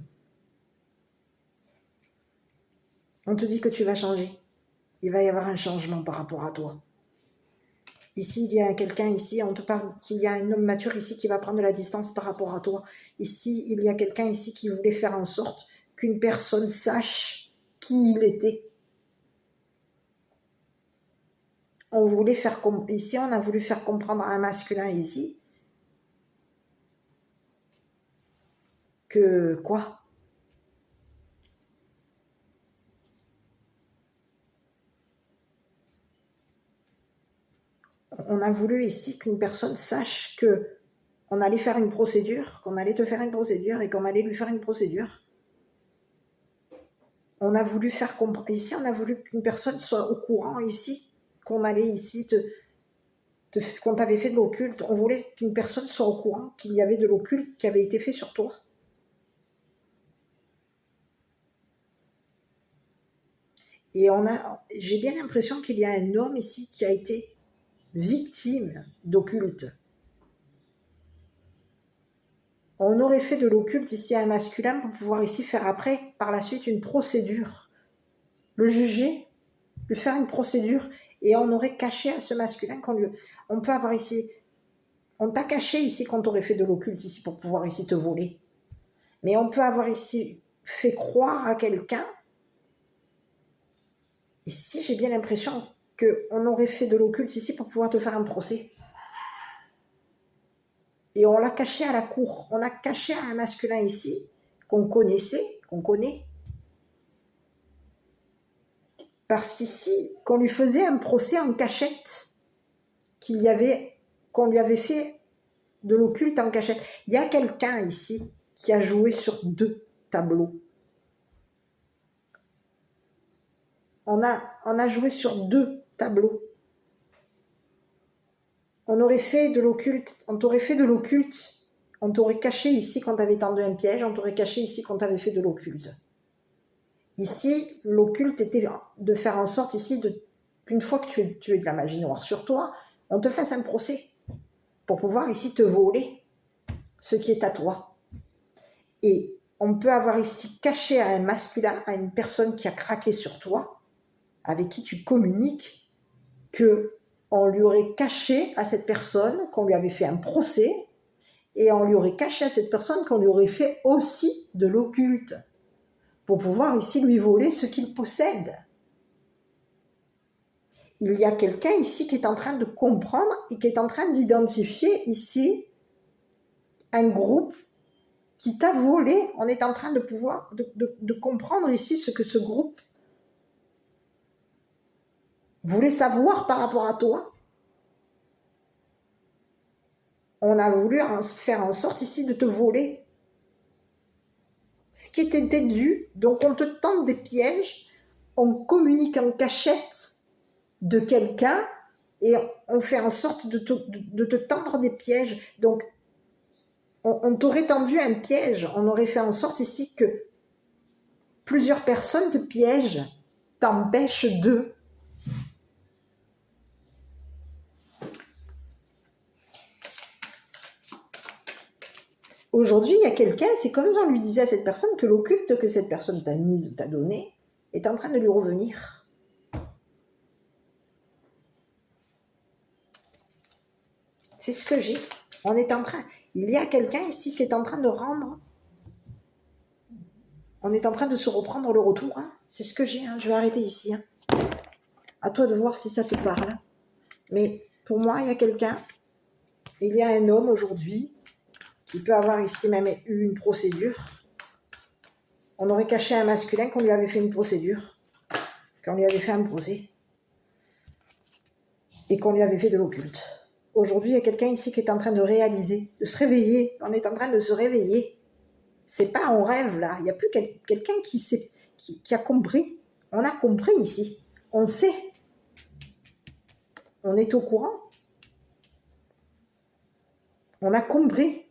On te dit que tu vas changer. Il va y avoir un changement par rapport à toi. Ici, il y a quelqu'un ici, on te parle qu'il y a un homme mature ici qui va prendre de la distance par rapport à toi. Ici, il y a quelqu'un ici qui voulait faire en sorte qu'une personne sache qui il était. Ici, on a voulu faire comprendre à un masculin ici que quoi? On a voulu ici qu'une personne sache que on allait faire une procédure, qu'on allait te faire une procédure et qu'on allait lui faire une procédure. On a voulu faire comprendre, ici on a voulu qu'une personne soit au courant ici, qu'on allait ici qu'on t'avait fait de l'occulte. On voulait qu'une personne soit au courant qu'il y avait de l'occulte qui avait été fait sur toi. Et j'ai bien l'impression qu'il y a un homme ici qui a été victime d'occulte. On aurait fait de l'occulte ici à un masculin pour pouvoir ici faire après, par la suite, une procédure. Le juger, lui faire une procédure, et on aurait caché à ce masculin on peut avoir ici, on t'a caché ici qu'on t'aurait fait de l'occulte ici pour pouvoir ici te voler. Mais on peut avoir ici fait croire à quelqu'un, ici j'ai bien l'impression qu'on aurait fait de l'occulte ici pour pouvoir te faire un procès. Et on l'a caché à la cour. On a caché à un masculin ici, qu'on connaissait, qu'on connaît. Parce qu'ici, qu'on lui faisait un procès en cachette, qu'on lui avait fait de l'occulte en cachette. Il y a quelqu'un ici qui a joué sur 2 tableaux. On a joué sur 2 tableaux. On aurait fait de l'occulte, on t'aurait fait de l'occulte, on t'aurait caché ici quand t'avais tendu un piège, on t'aurait caché ici quand t'avais fait de l'occulte. Ici, l'occulte était de faire en sorte ici qu'une fois que tu es de la magie noire sur toi, on te fasse un procès pour pouvoir ici te voler ce qui est à toi. Et on peut avoir ici caché à un masculin, à une personne qui a craqué sur toi, avec qui tu communiques, que on lui aurait caché à cette personne qu'on lui avait fait un procès, et on lui aurait caché à cette personne qu'on lui aurait fait aussi de l'occulte, pour pouvoir ici lui voler ce qu'il possède. Il y a quelqu'un ici qui est en train de comprendre et qui est en train d'identifier ici un groupe qui t'a volé. On est en train de comprendre ici ce que ce groupe voulait savoir par rapport à toi. On a voulu faire en sorte ici de te voler ce qui était dû. Donc on te tente des pièges, on communique en cachette de quelqu'un et on fait en sorte de te tendre des pièges. Donc on t'aurait tendu un piège, on aurait fait en sorte ici que plusieurs personnes te piègent, t'empêchent de... Aujourd'hui, il y a quelqu'un, c'est comme si on lui disait à cette personne que l'occulte que cette personne t'a mise, t'a donné, est en train de lui revenir. C'est ce que j'ai. On est en train, il y a quelqu'un ici qui est en train de rendre, on est en train de se reprendre le retour. Hein. C'est ce que j'ai, hein. Je vais arrêter ici. Hein. À toi de voir si ça te parle. Mais pour moi, il y a quelqu'un, il y a un homme aujourd'hui qui peut avoir ici même eu une procédure. On aurait caché un masculin qu'on lui avait fait une procédure, qu'on lui avait fait un procès et qu'on lui avait fait de l'occulte. Aujourd'hui, il y a quelqu'un ici qui est en train de réaliser, de se réveiller. On est en train de se réveiller. C'est pas un rêve là. Il n'y a plus quelqu'un qui a compris. On a compris ici. On sait. On est au courant. On a compris.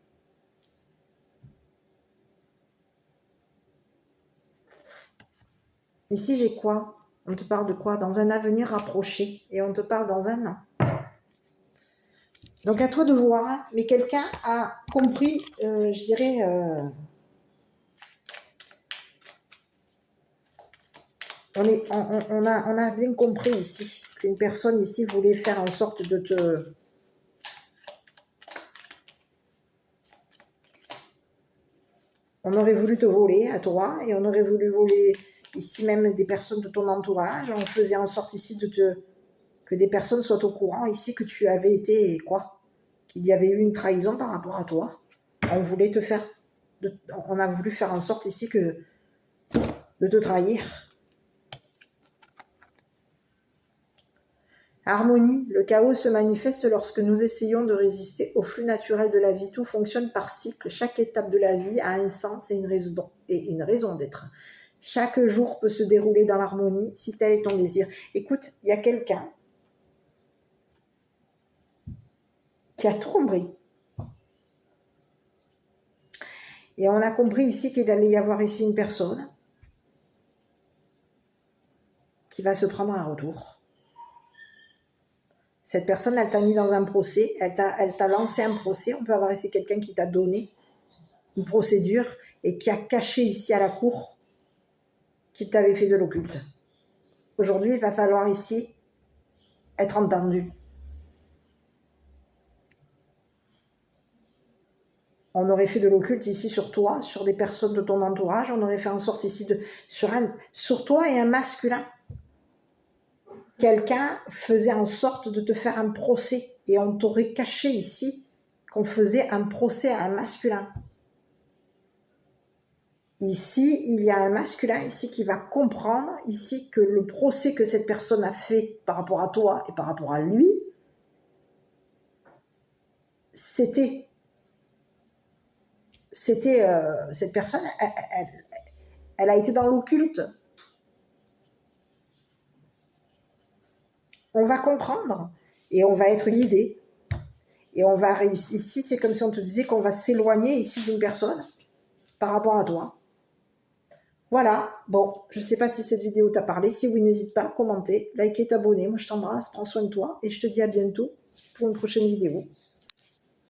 Ici, j'ai quoi? On te parle de quoi? Dans un avenir rapproché. Et on te parle dans un an. Donc à toi de voir. Hein. Mais quelqu'un a compris, je dirais... on a bien compris ici qu'une personne ici voulait faire en sorte de te... On aurait voulu te voler à toi et on aurait voulu voler ici même des personnes de ton entourage. On faisait en sorte ici que des personnes soient au courant ici que tu avais été quoi? Qu'il y avait eu une trahison par rapport à toi. On voulait te faire... on a voulu faire en sorte ici de te trahir. Harmonie, le chaos se manifeste lorsque nous essayons de résister au flux naturel de la vie. Tout fonctionne par cycle. Chaque étape de la vie a un sens et une raison d'être. Chaque jour peut se dérouler dans l'harmonie si tel est ton désir. Écoute, il y a quelqu'un qui a tout compris. Et on a compris ici qu'il allait y avoir ici une personne qui va se prendre un retour. Cette personne, elle t'a mis dans un procès, elle t'a lancé un procès. On peut avoir ici quelqu'un qui t'a donné une procédure et qui a caché ici à la cour qu'il t'avait fait de l'occulte. Aujourd'hui, il va falloir ici être entendu. On aurait fait de l'occulte ici sur toi, sur des personnes de ton entourage. On aurait fait en sorte ici sur toi et un masculin. Quelqu'un faisait en sorte de te faire un procès et on t'aurait caché ici qu'on faisait un procès à un masculin. Ici, il y a un masculin ici qui va comprendre ici que le procès que cette personne a fait par rapport à toi et par rapport à lui, c'était cette personne, elle a été dans l'occulte. On va comprendre et on va être guidé. Et on va réussir. Ici, c'est comme si on te disait qu'on va s'éloigner ici d'une personne par rapport à toi. Voilà. Bon, je ne sais pas si cette vidéo t'a parlé. Si oui, n'hésite pas à commenter, liker, t'abonner. Moi, je t'embrasse, prends soin de toi et je te dis à bientôt pour une prochaine vidéo.